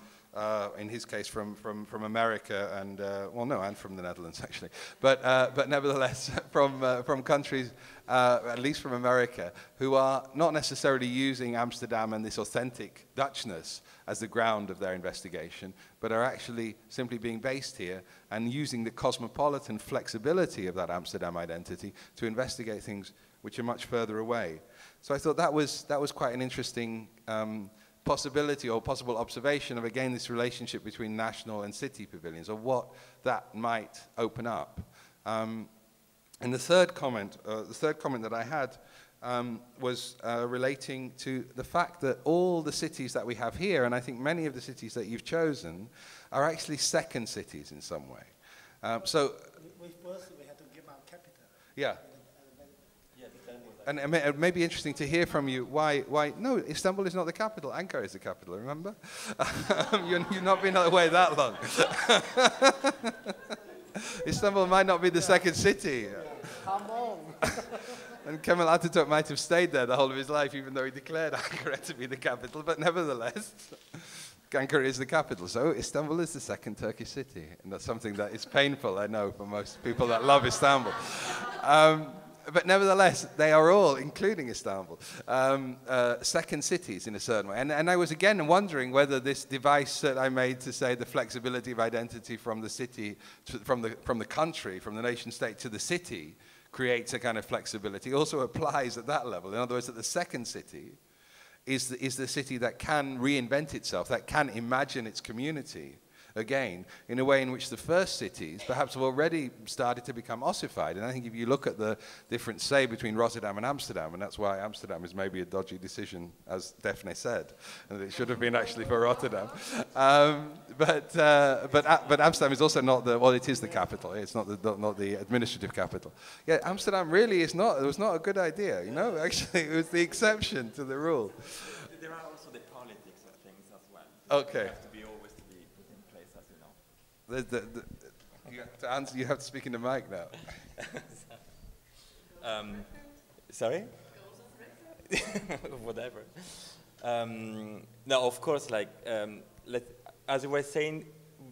in his case, from America and, and from the Netherlands, actually. But nevertheless, from countries, at least from America, who are not necessarily using Amsterdam and this authentic Dutchness as the ground of their investigation, but are actually simply being based here and using the cosmopolitan flexibility of that Amsterdam identity to investigate things which are much further away. So I thought that was quite an interesting possibility or possible observation of, again, this relationship between national and city pavilions, or what that might open up. And the third comment that I had was relating to the fact that all the cities that we have here, and I think many of the cities that you've chosen, are actually second cities in some way. So first we have to give our capital. Yeah. And it may be interesting to hear from you why no, Istanbul is not the capital, Ankara is the capital, remember? You've not been away that long. Istanbul might not be the second city. Come on. And Kemal Atatürk might have stayed there the whole of his life, even though he declared Ankara to be the capital, but nevertheless, Ankara is the capital. So Istanbul is the second Turkish city, and that's something that is painful, I know, for most people that love Istanbul. But nevertheless, they are all, including Istanbul, second cities in a certain way. And I was again wondering whether this device that I made to say the flexibility of identity from the city, from the country, from the nation state to the city, creates a kind of flexibility, also applies at that level. In other words, that the second city is the city that can reinvent itself, that can imagine its community again, in a way in which the first cities perhaps have already started to become ossified. And I think if you look at the difference, say, between Rotterdam and Amsterdam, and that's why Amsterdam is maybe a dodgy decision, as Defne said, and it should have been actually for Rotterdam. But Amsterdam is also not the, well, it is the capital. It's not the administrative capital. Yeah, Amsterdam really is not, it was not a good idea, you know, actually it was the exception to the rule. There are also the politics of things as well. Okay. To answer, you have to speak in the mic now. Sorry? Whatever. No, of course, like, as we were saying,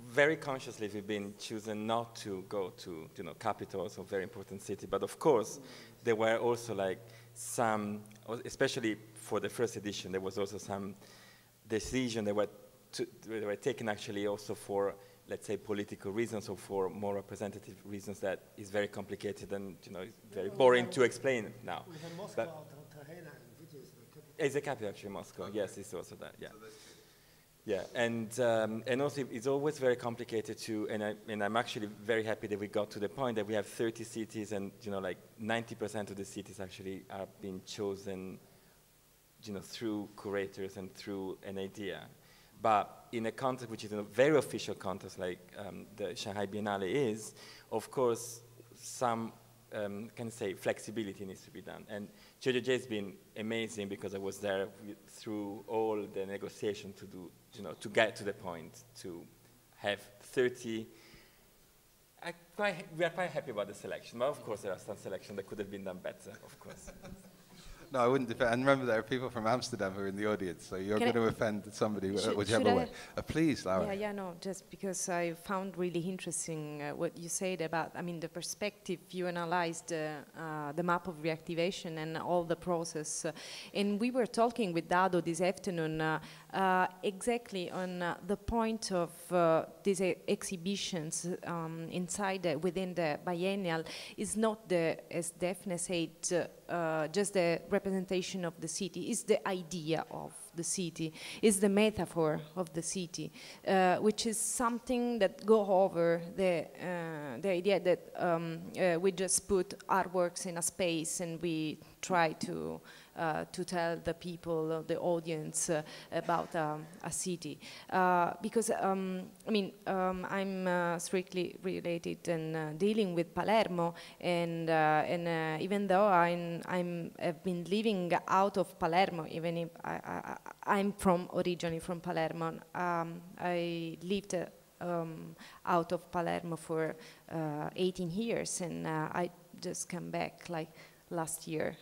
very consciously we've been choosing not to go to, capitals of very important cities. But of course, there were also like some, especially for the first edition, there was also some decision that were taken actually also for, let's say, political reasons or for more representative reasons that is very complicated and, it's very boring to explain now. We have Moscow, which is the capital. It's the capital, actually, Moscow. Okay. Yes, it's also that, yeah. Yeah, and also it's always very complicated to, and I'm actually very happy that we got to the point that we have 30 cities and, like 90% of the cities actually are being chosen, through curators and through an idea. But in a context which is a very official context like the Shanghai Biennale is, of course, some, flexibility needs to be done. And Qiu Zhijie has been amazing because I was there through all the negotiation to do, to get to the point to have 30. We are quite happy about the selection, but of course there are some selections that could have been done better, of course. No, I wouldn't defend. And remember, there are people from Amsterdam who are in the audience, so you're going to offend somebody whichever way. Please, Laura. Yeah, no, just because I found really interesting what you said about, the perspective, you analyzed the map of reactivation and all the process. And we were talking with Dado this afternoon exactly on the point of these exhibitions inside, within the biennial is not the, as Defne said, just the representation of the city, is the idea of the city, is the metaphor of the city, which is something that go over the idea that we just put artworks in a space and we try to tell the people, the audience, about a city. Because, I'm strictly related and dealing with Palermo, and even though I've been living out of Palermo, even if I'm originally from Palermo, I lived out of Palermo for 18 years, and I just come back like last year.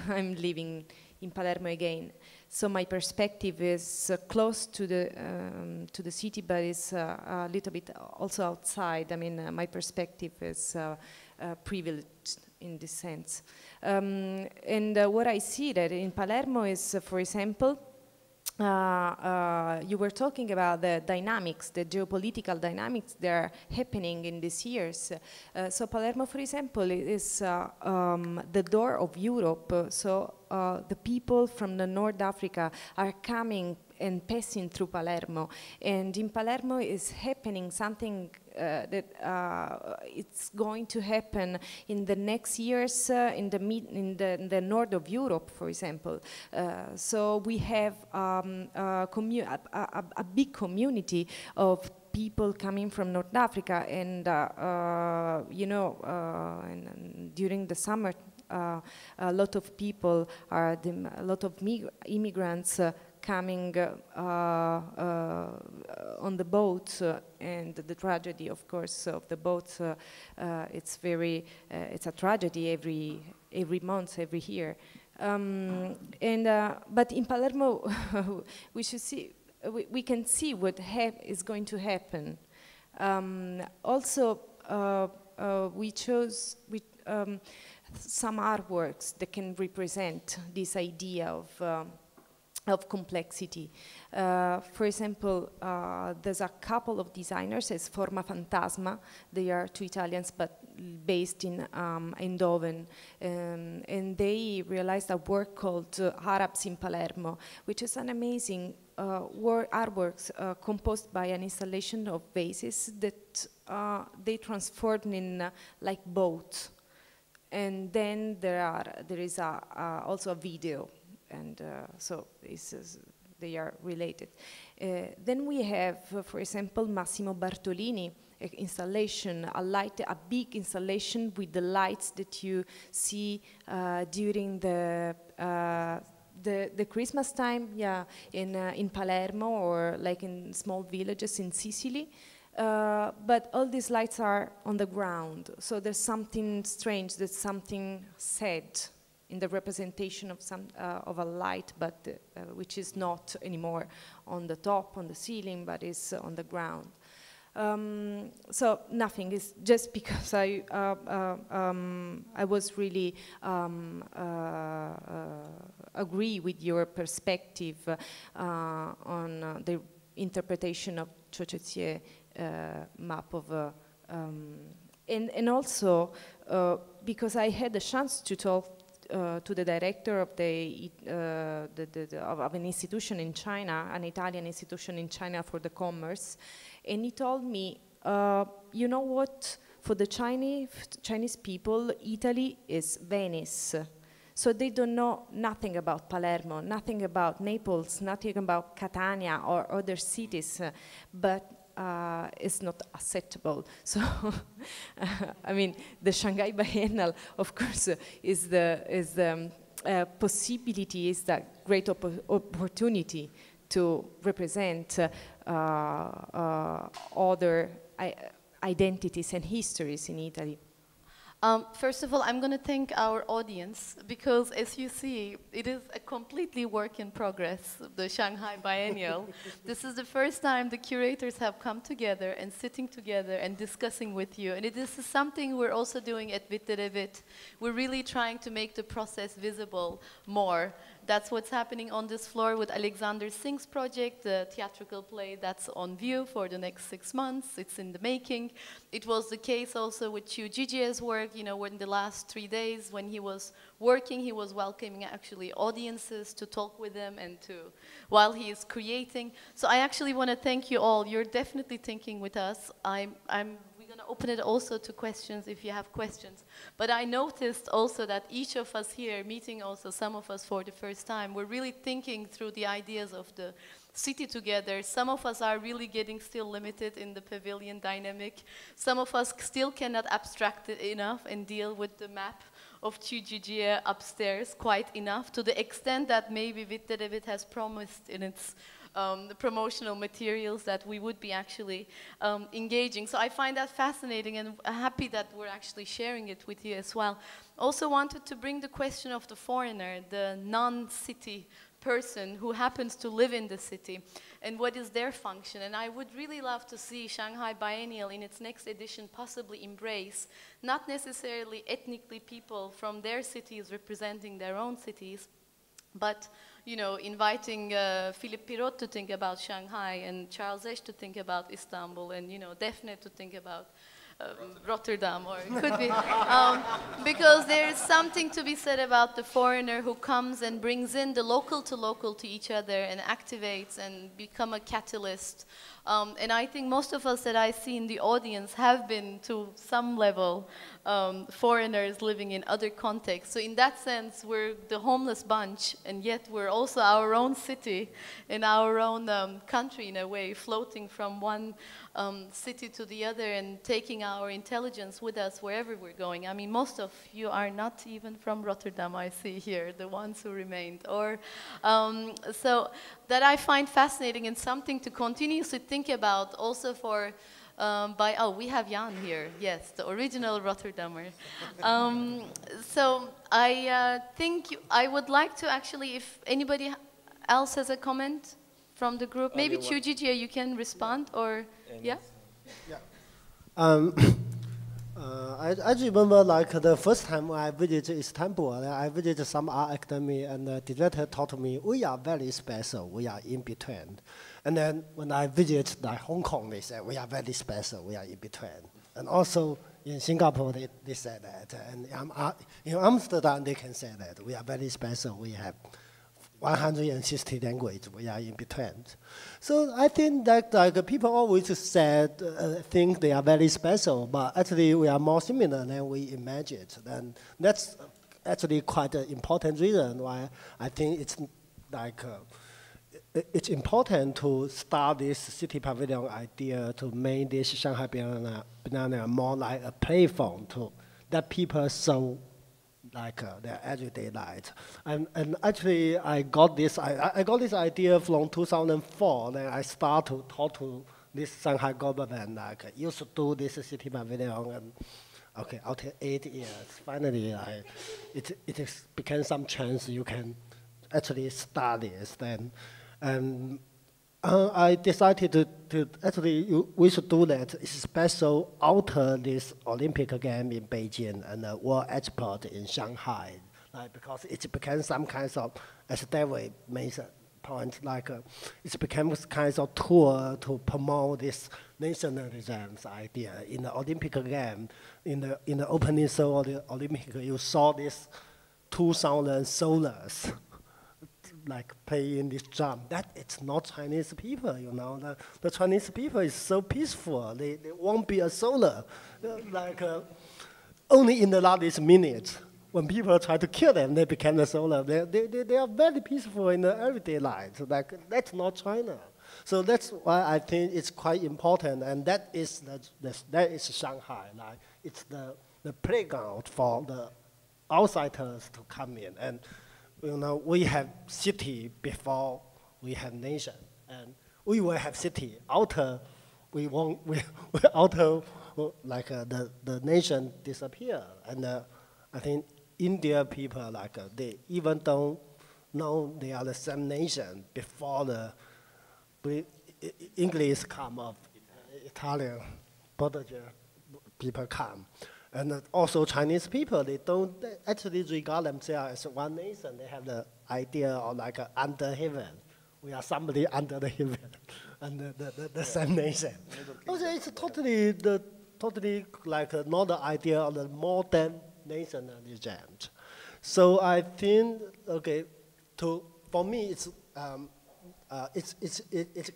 I'm living in Palermo again, so my perspective is close to the city, but it's a little bit also outside. My perspective is privileged in this sense, and what I see that in Palermo is, for example, you were talking about the dynamics, the geopolitical dynamics that are happening in these years. So Palermo, for example, is the door of Europe. So the people from the North Africa are coming and passing through Palermo. And in Palermo is happening something that it's going to happen in the next years in the north of Europe, for example. So we have a big community of people coming from North Africa, and you know, and during the summer, a lot of people a lot of immigrants coming on the boats, and the tragedy, of course, of the boats. It's it's a tragedy every month, every year. But in Palermo, we should see. We can see what is going to happen. Also, we chose some artworks that can represent this idea of complexity. For example, there's a couple of designers, as Forma Fantasma. They are two Italians, but based in Eindhoven, and they realized a work called Arabs in Palermo, which is an amazing artworks composed by an installation of vases that they transformed in like boats. And then there is also a video, and so they are related. Then we have, for example, Massimo Bartolini installation, a big installation with the lights that you see during the Christmas time, yeah, in Palermo, or like in small villages in Sicily. But all these lights are on the ground, so there's something strange, there's something sad in the representation of a light, but which is not anymore on the top, on the ceiling, but is on the ground. So nothing is just because I was really agree with your perspective on the interpretation of Qiu Zhijie map of and also because I had the chance to talk to the director of of an institution in China, an Italian institution in China for the commerce, and he told me, you know what, for the Chinese people, Italy is Venice. So they don't know nothing about Palermo, nothing about Naples, nothing about Catania or other cities, but it's not acceptable. So, I mean, the Shanghai Biennale, of course, is the possibility, is the great opportunity to represent other identities and histories in Italy. First of all, I'm going to thank our audience, because as you see, it is a completely work in progress, the Shanghai Biennial. This is the first time the curators have come together and sitting together and discussing with you. And this is something we're also doing at Witte. We're really trying to make the process visible more. That's what's happening on this floor with Alexander Singh's project, the theatrical play that's on view for the next 6 months. It's in the making. It was the case also with Qiu Zhijie's work, you know, when the last 3 days when he was working, he was welcoming actually audiences to talk with them and to, while he is creating. So I actually want to thank you all. You're definitely thinking with us. We're going to open it also to questions if you have questions. But I noticed also that each of us here, meeting also some of us for the first time, we're really thinking through the ideas of the city together. Some of us are really getting still limited in the pavilion dynamic. Some of us still cannot abstract it enough and deal with the map of Qiu Zhijie upstairs quite enough, to the extent that maybe Witte has promised in its the promotional materials that we would be actually engaging. So I find that fascinating, and happy that we're actually sharing it with you as well. Also wanted to bring the question of the foreigner, the non-city person who happens to live in the city, and what is their function. And I would really love to see Shanghai Biennial in its next edition possibly embrace not necessarily ethnically people from their cities representing their own cities, but you know, inviting Philippe Pirot to think about Shanghai and Charles Esche to think about Istanbul and, you know, Defne to think about Rotterdam, or it could be, because there is something to be said about the foreigner who comes and brings in the local to each other and activates and become a catalyst. And I think most of us that I see in the audience have been, to some level, foreigners living in other contexts. So in that sense, we're the homeless bunch, and yet we're also our own city and our own country in a way, floating from one city to the other and taking our intelligence with us wherever we're going. I mean, most of you are not even from Rotterdam, I see here, the ones who remained. Or, so that I find fascinating and something to continuously think about also for, we have Jan here, yes, the original Rotterdammer. So I think I would like to actually, if anybody else has a comment from the group, maybe Qiu Zhijie, you can respond, or, yeah? Yeah. I remember like the first time I visited Istanbul, I visited some art academy, and the director told me, we are very special, we are in between. And then when I visited like Hong Kong, they said, we are very special, we are in between. And also in Singapore, they said that. And in Amsterdam, they can say that, we are very special, we have 160 languages, we are in between. So I think that like people always said, think they are very special, but actually we are more similar than we imagined. And that's actually quite an important reason why I think it's like, it's important to start this City Pavilion idea to make this Shanghai Biennale more like a platform to let people show like their everyday life. And actually I got this idea from 2004. Then I start to talk to this Shanghai government, like you should do this City Pavilion. And okay, after 8 years, finally it became some chance you can actually start this. Then, and I decided to actually, we should do that, especially after this Olympic game in Beijing and the World Export in Shanghai, like, because it became some kind of, as David mentioned, point, like it became kind of tour to promote this nationalism idea. In the Olympic game, in the opening show of the Olympic, you saw this 2,000 soldiers like playing this drum. That it's not Chinese people, you know. The Chinese people is so peaceful. They won't be a soldier. Like only in the last minute, when people try to kill them, they become a soldier. They are very peaceful in the everyday life. So like that's not China. So that's why I think it's quite important, and that is that is Shanghai. Like it's the playground for the outsiders to come in. And you know, we have city before we have nation, and we will have city after after like the nation disappear. And I think India people like they even don't know they are the same nation before the English come of Italian, Portuguese people come. And also Chinese people, they don't actually regard themselves as one nation. They have the idea of like under heaven. We are somebody under the heaven, and the same nation. Also, it's totally like not the idea of the modern nationalism. So I think, okay, for me it's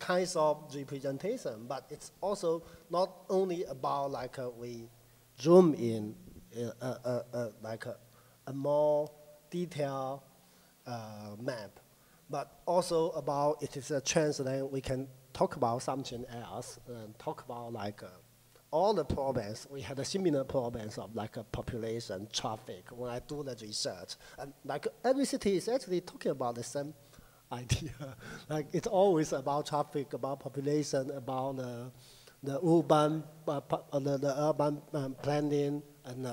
kind of representation, but it's also not only about like we zoom in like a more detailed map, but also about it is a chance that we can talk about something else and talk about like all the problems. We had a similar problems of like population, traffic when I do the research. And like every city is actually talking about the same idea. Like it's always about traffic, about population, about the urban planning and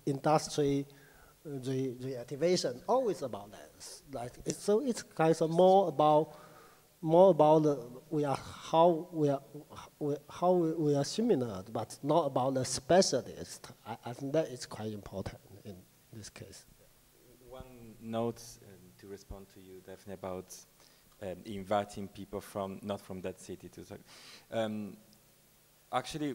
industry reactivation, always about that. Like so, it's kind of more about how we are similar, but not about the specialist. I think that is quite important in this case. One note to respond to you, Defne, about inviting people from not from that city to. Actually,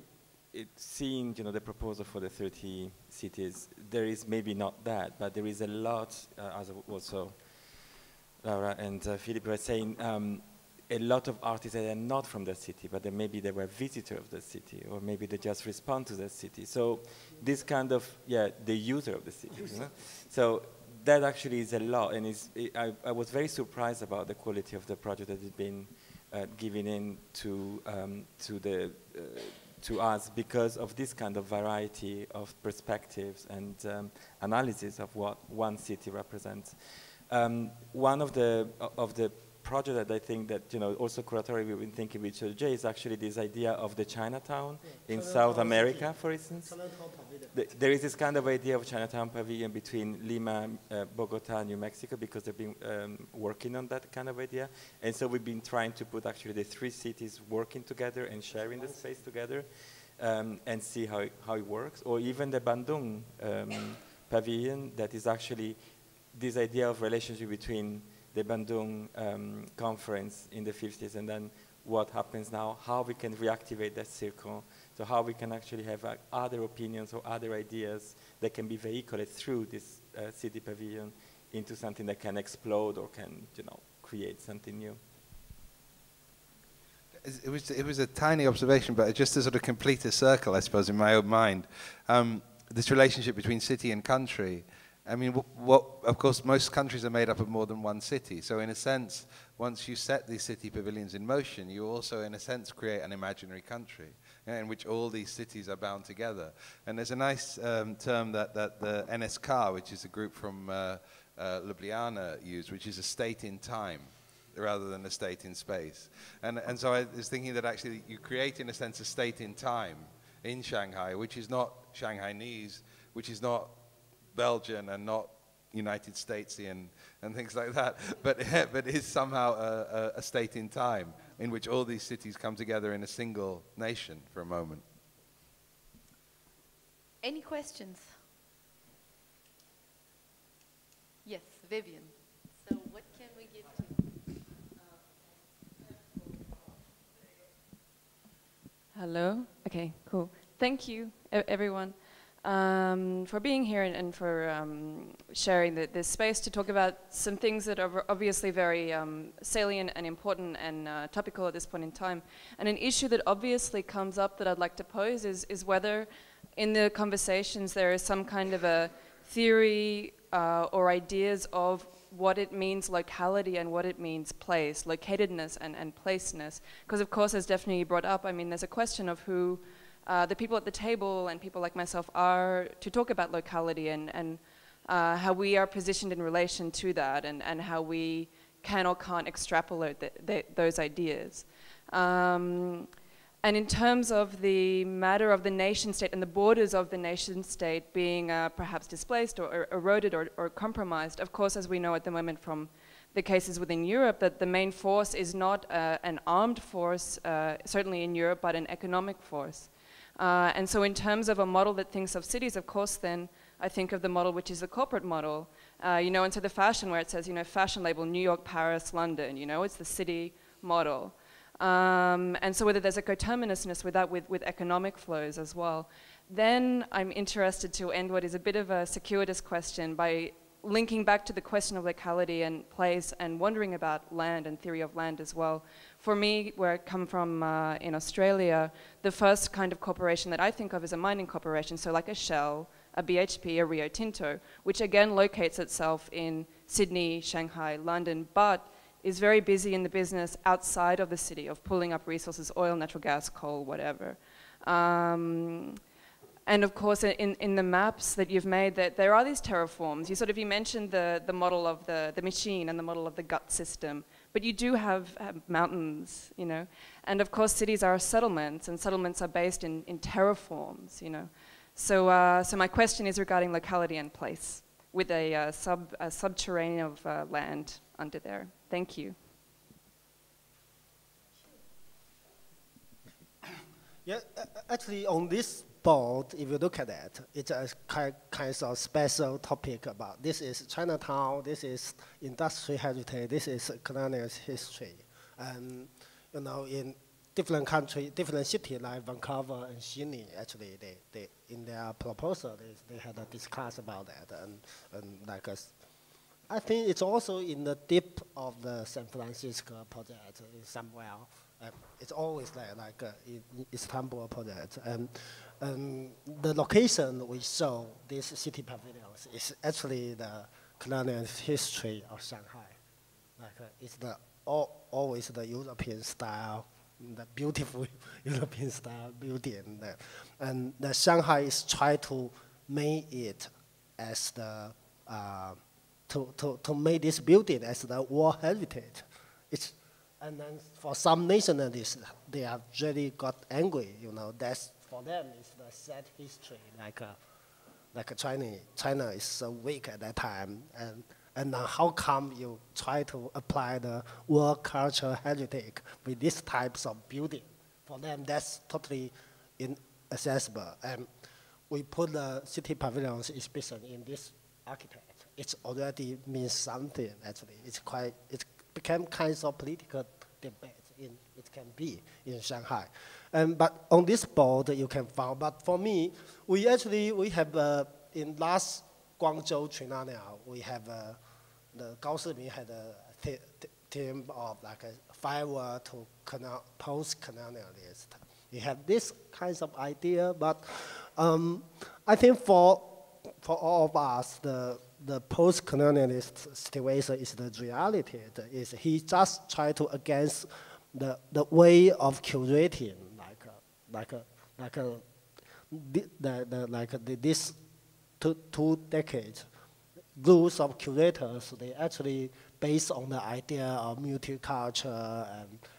seeing the proposal for the 30 cities, there is maybe not that, but there is a lot, as also Laura and Philip were saying, a lot of artists that are not from that city, but then maybe they were visitors of the city, or maybe they just respond to the city. So this kind of, the user of the city. So that actually is a lot, and I was very surprised about the quality of the project that has been given in to us because of this kind of variety of perspectives and analysis of what one city represents. One of the project that I think that also Curatorial we've been thinking with Qiu Zhijie is actually this idea of the Chinatown in South America, for instance. There is this kind of idea of Chinatown Pavilion between Lima, Bogota, New Mexico, because they've been working on that kind of idea. And so we've been trying to put actually the three cities working together and sharing the space together and see how it works. Or even the Bandung Pavilion, that is actually this idea of relationship between the Bandung conference in the 50s and then what happens now, how we can reactivate that circle, so how we can actually have other opinions or other ideas that can be vehiculated through this city pavilion into something that can explode or can create something new. It was a tiny observation, but just to sort of complete a circle, I suppose, in my own mind, this relationship between city and country. I mean, of course, most countries are made up of more than one city. So in a sense, once you set these city pavilions in motion, you also, in a sense, create an imaginary country in which all these cities are bound together. And there's a nice term that the NSK, which is a group from Ljubljana, used, which is a state in time rather than a state in space. And so I was thinking that actually you create, in a sense, a state in time in Shanghai, which is not Shanghainese, which is not Belgian and not United Statesian and things like that, but is somehow a state in time in which all these cities come together in a single nation for a moment. Any questions? Yes, Vivian. So what can we give to you? Hello? Okay, cool. Thank you, everyone. For being here and for sharing this space to talk about some things that are obviously very salient and important and topical at this point in time. And an issue that obviously comes up that I'd like to pose is whether in the conversations there is some kind of a theory or ideas of what it means locality and what it means place, locatedness and placeness. Because of course, as Defne brought up, I mean, there's a question of who the people at the table and people like myself are to talk about locality and how we are positioned in relation to that and how we can or can't extrapolate those ideas. And in terms of the matter of the nation state and the borders of the nation state being perhaps displaced or eroded or compromised, of course, as we know at the moment from the cases within Europe, that the main force is not an armed force, certainly in Europe, but an economic force. And so in terms of a model that thinks of cities, of course, then I think of the model which is the corporate model, and so the fashion where it says, fashion label, New York, Paris, London, it's the city model. And so whether there's a coterminousness with that, with economic flows as well. Then I'm interested to end what is a bit of a circuitous question by linking back to the question of locality and place and wondering about land and theory of land as well. For me, where I come from in Australia, the first kind of corporation that I think of is a mining corporation, so like a Shell, a BHP, a Rio Tinto, which again locates itself in Sydney, Shanghai, London, but is very busy in the business outside of the city of pulling up resources, oil, natural gas, coal, whatever. And of course, in the maps that you've made, that there are these terraforms. You mentioned the model of the machine and the model of the gut system, but you do have mountains, And of course, cities are settlements, and settlements are based in terraforms, So my question is regarding locality and place, with a subterranean of land under there. Thank you. Yeah, actually on this board, if you look at that, it's a kind of special topic about this is Chinatown, this is industrial heritage, this is colonial history. And you know, in different countries, different cities like Vancouver and Sydney, actually, they in their proposal, they had a discuss about that. And like I think it's also in the deep of the San Francisco project somewhere. It's always there, like in Istanbul project. And the location we show, this City Pavilions, is actually the colonial history of Shanghai. Like it's always the European style, the beautiful European style building. And the Shanghai is trying to make it as the, to make this building as the World Heritage. And then for some nationalists, they have really got angry, you know, that's for them it's the sad history, like China is so weak at that time, and how come you try to apply the world cultural heritage with these types of building? For them, that's totally inaccessible. And we put the City Pavilions exhibition in this architect. It already means something, actually. It became kinds of political debate it can be in Shanghai. But on this board you can find, but for me, we have, in last Guangzhou Triennial, we have, the Gao Shiming had a theme of like a firework to post-colonialist. We have this kinds of idea, but I think for all of us, the post-colonialist situation is the reality. Is he just try to against the way of curating, this two decades rules of curators. They actually based on the idea of multicultural,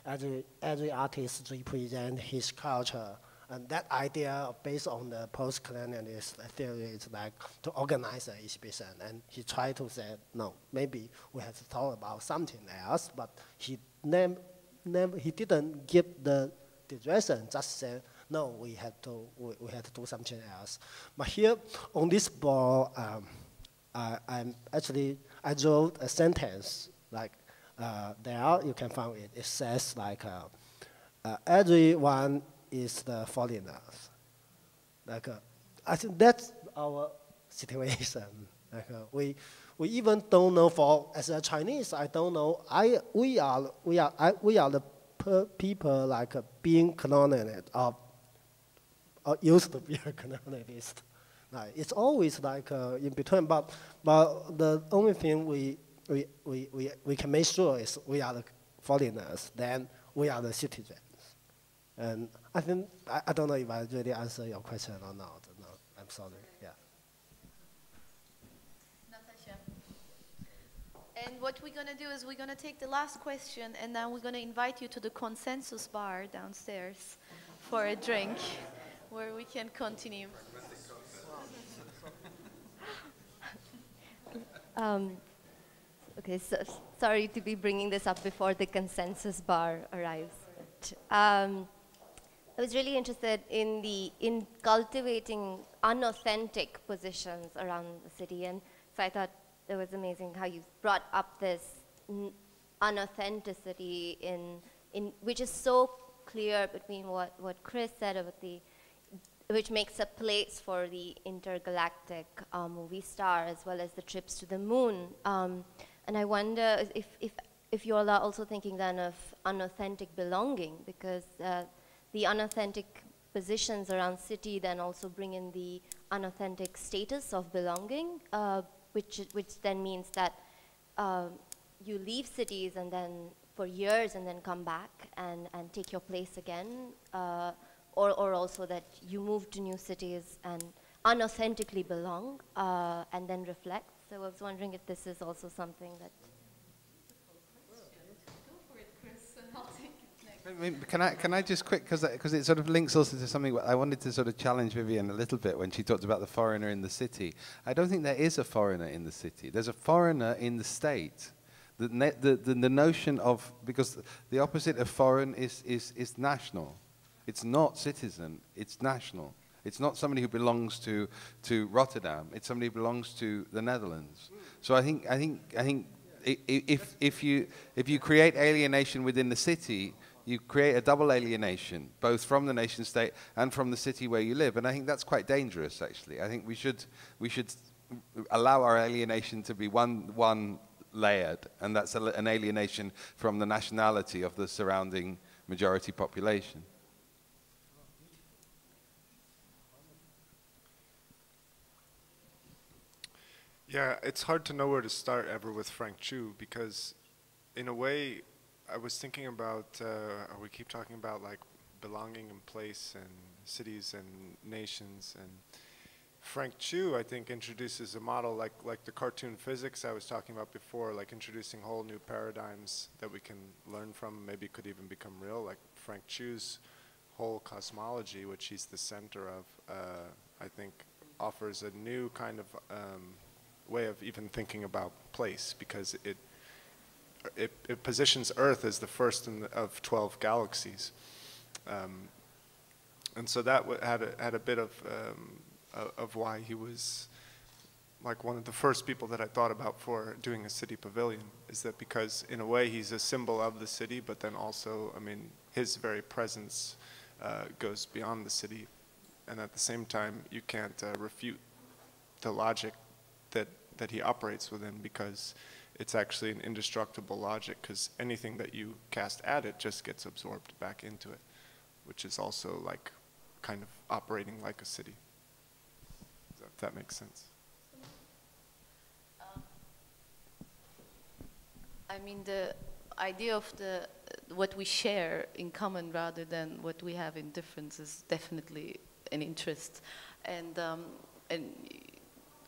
and every artist represent his culture. And that idea based on the post-colonialist theory is like to organize an exhibition. And he tried to say, no, maybe we have to talk about something else, but he didn't give the direction, just said, no, we had to do something else. But here on this board, I wrote a sentence, like there you can find it. It says like, everyone is the foreigners. Like, I think that's our situation. Like, we even don't know. As a Chinese, I don't know. We are the people like being colonialist or used to be a colonialist. Like, it's always like in between. But the only thing we can make sure is we are the foreigners. Then we are the citizens. And I think, I don't know if I really answered your question or not. No, I'm sorry, yeah. Natasha. And what we're gonna do is we're gonna take the last question and then we're gonna invite you to the consensus bar downstairs for a drink where we can continue. Okay, so sorry to be bringing this up before the consensus bar arrives. I was really interested in cultivating unauthentic positions around the city, and so I thought it was amazing how you brought up this unauthenticity in which is so clear between what Chris said about which makes a place for the intergalactic movie star as well as the trips to the moon. And I wonder if you all are also thinking then of unauthentic belonging, because the unauthentic positions around city then also bring in the unauthentic status of belonging, which then means that you leave cities and then for years and then come back and take your place again, or also that you move to new cities and unauthentically belong and then reflect. So I was wondering if this is also something that... Can I just quick, because it sort of links also to something I wanted to sort of challenge Vivienne a little bit when she talked about the foreigner in the city. I don't think there is a foreigner in the city. There's a foreigner in the state. The notion of, because the opposite of foreign is national. It's not citizen, it's national. It's not somebody who belongs to Rotterdam. It's somebody who belongs to the Netherlands. So I think if you create alienation within the city, you create a double alienation, both from the nation state and from the city where you live. And I think that's quite dangerous, actually. I think we should allow our alienation to be one layered, and that's an alienation from the nationality of the surrounding majority population. Yeah, it's hard to know where to start ever with Frank Qiu, because in a way I was thinking about, we keep talking about like belonging and place and cities and nations, and Frank Qiu, I think, introduces a model like the cartoon physics I was talking about before, like introducing whole new paradigms that we can learn from, maybe could even become real, like Frank Qiu's whole cosmology, which he's the center of, I think offers a new kind of way of even thinking about place, because it positions Earth as the first of 12 galaxies. And so that had a bit of why he was like one of the first people that I thought about for doing a city pavilion, is that because in a way he's a symbol of the city, but then also, I mean, his very presence goes beyond the city, and at the same time you can't refute the logic that he operates within, because it's actually an indestructible logic, because anything that you cast at it just gets absorbed back into it, which is also like kind of operating like a city. If that makes sense. I mean, the idea of what we share in common rather than what we have in difference is definitely an interest, and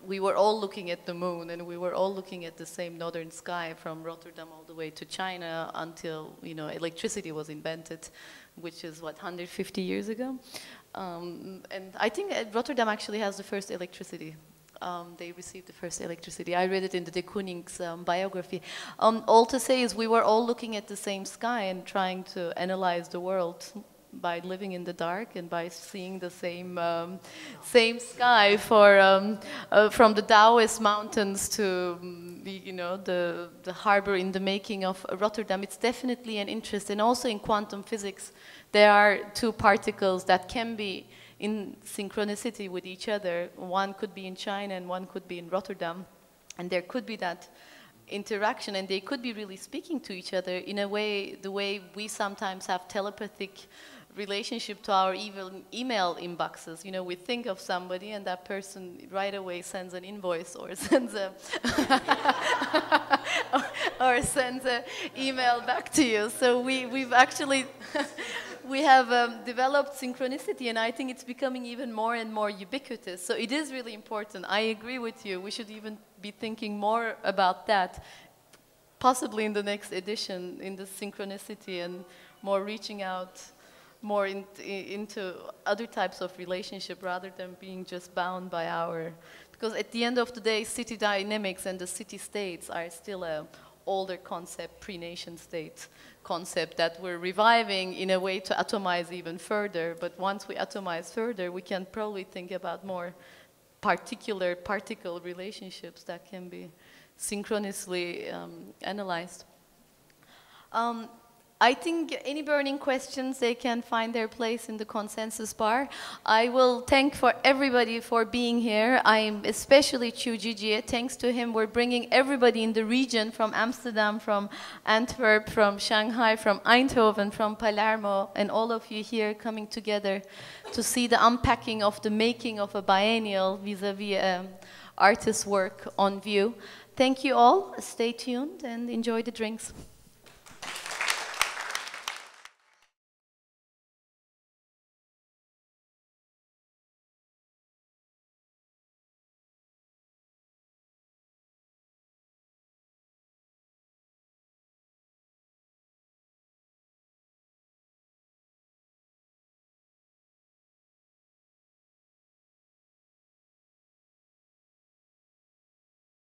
we were all looking at the moon, and we were all looking at the same northern sky from Rotterdam all the way to China until, you know, electricity was invented, which is what, 150 years ago. And I think Rotterdam actually has the first electricity. They received the first electricity. I read it in the De Kooning's biography. All to say is we were all looking at the same sky and trying to analyze the world by living in the dark and by seeing the same sky from the Taoist mountains to you know, the harbor in the making of Rotterdam. It's definitely an interest, and also in quantum physics there are two particles that can be in synchronicity with each other. One could be in China and one could be in Rotterdam, and there could be that interaction, and they could be really speaking to each other in a way, the way we sometimes have telepathic relationship to our email inboxes. You know, we think of somebody and that person right away sends an invoice or sends a or sends an email back to you. So we've actually we have developed synchronicity, and I think it's becoming even more and more ubiquitous. So it is really important. I agree with you. We should even be thinking more about that, possibly in the next edition, in the synchronicity, and more reaching out more into other types of relationship rather than being just bound by our, because at the end of the day, city dynamics and the city states are still an older concept, pre-nation state concept that we're reviving in a way to atomize even further. But once we atomize further, we can probably think about more particular particle relationships that can be synchronously analyzed. I think any burning questions, they can find their place in the consensus bar. I will thank for everybody for being here. I'm especially Qiu Zhijie. Thanks to him, we're bringing everybody in the region, from Amsterdam, from Antwerp, from Shanghai, from Eindhoven, from Palermo, and all of you here coming together to see the unpacking of the making of a biennial vis-a-vis artist's work on view. Thank you all. Stay tuned and enjoy the drinks.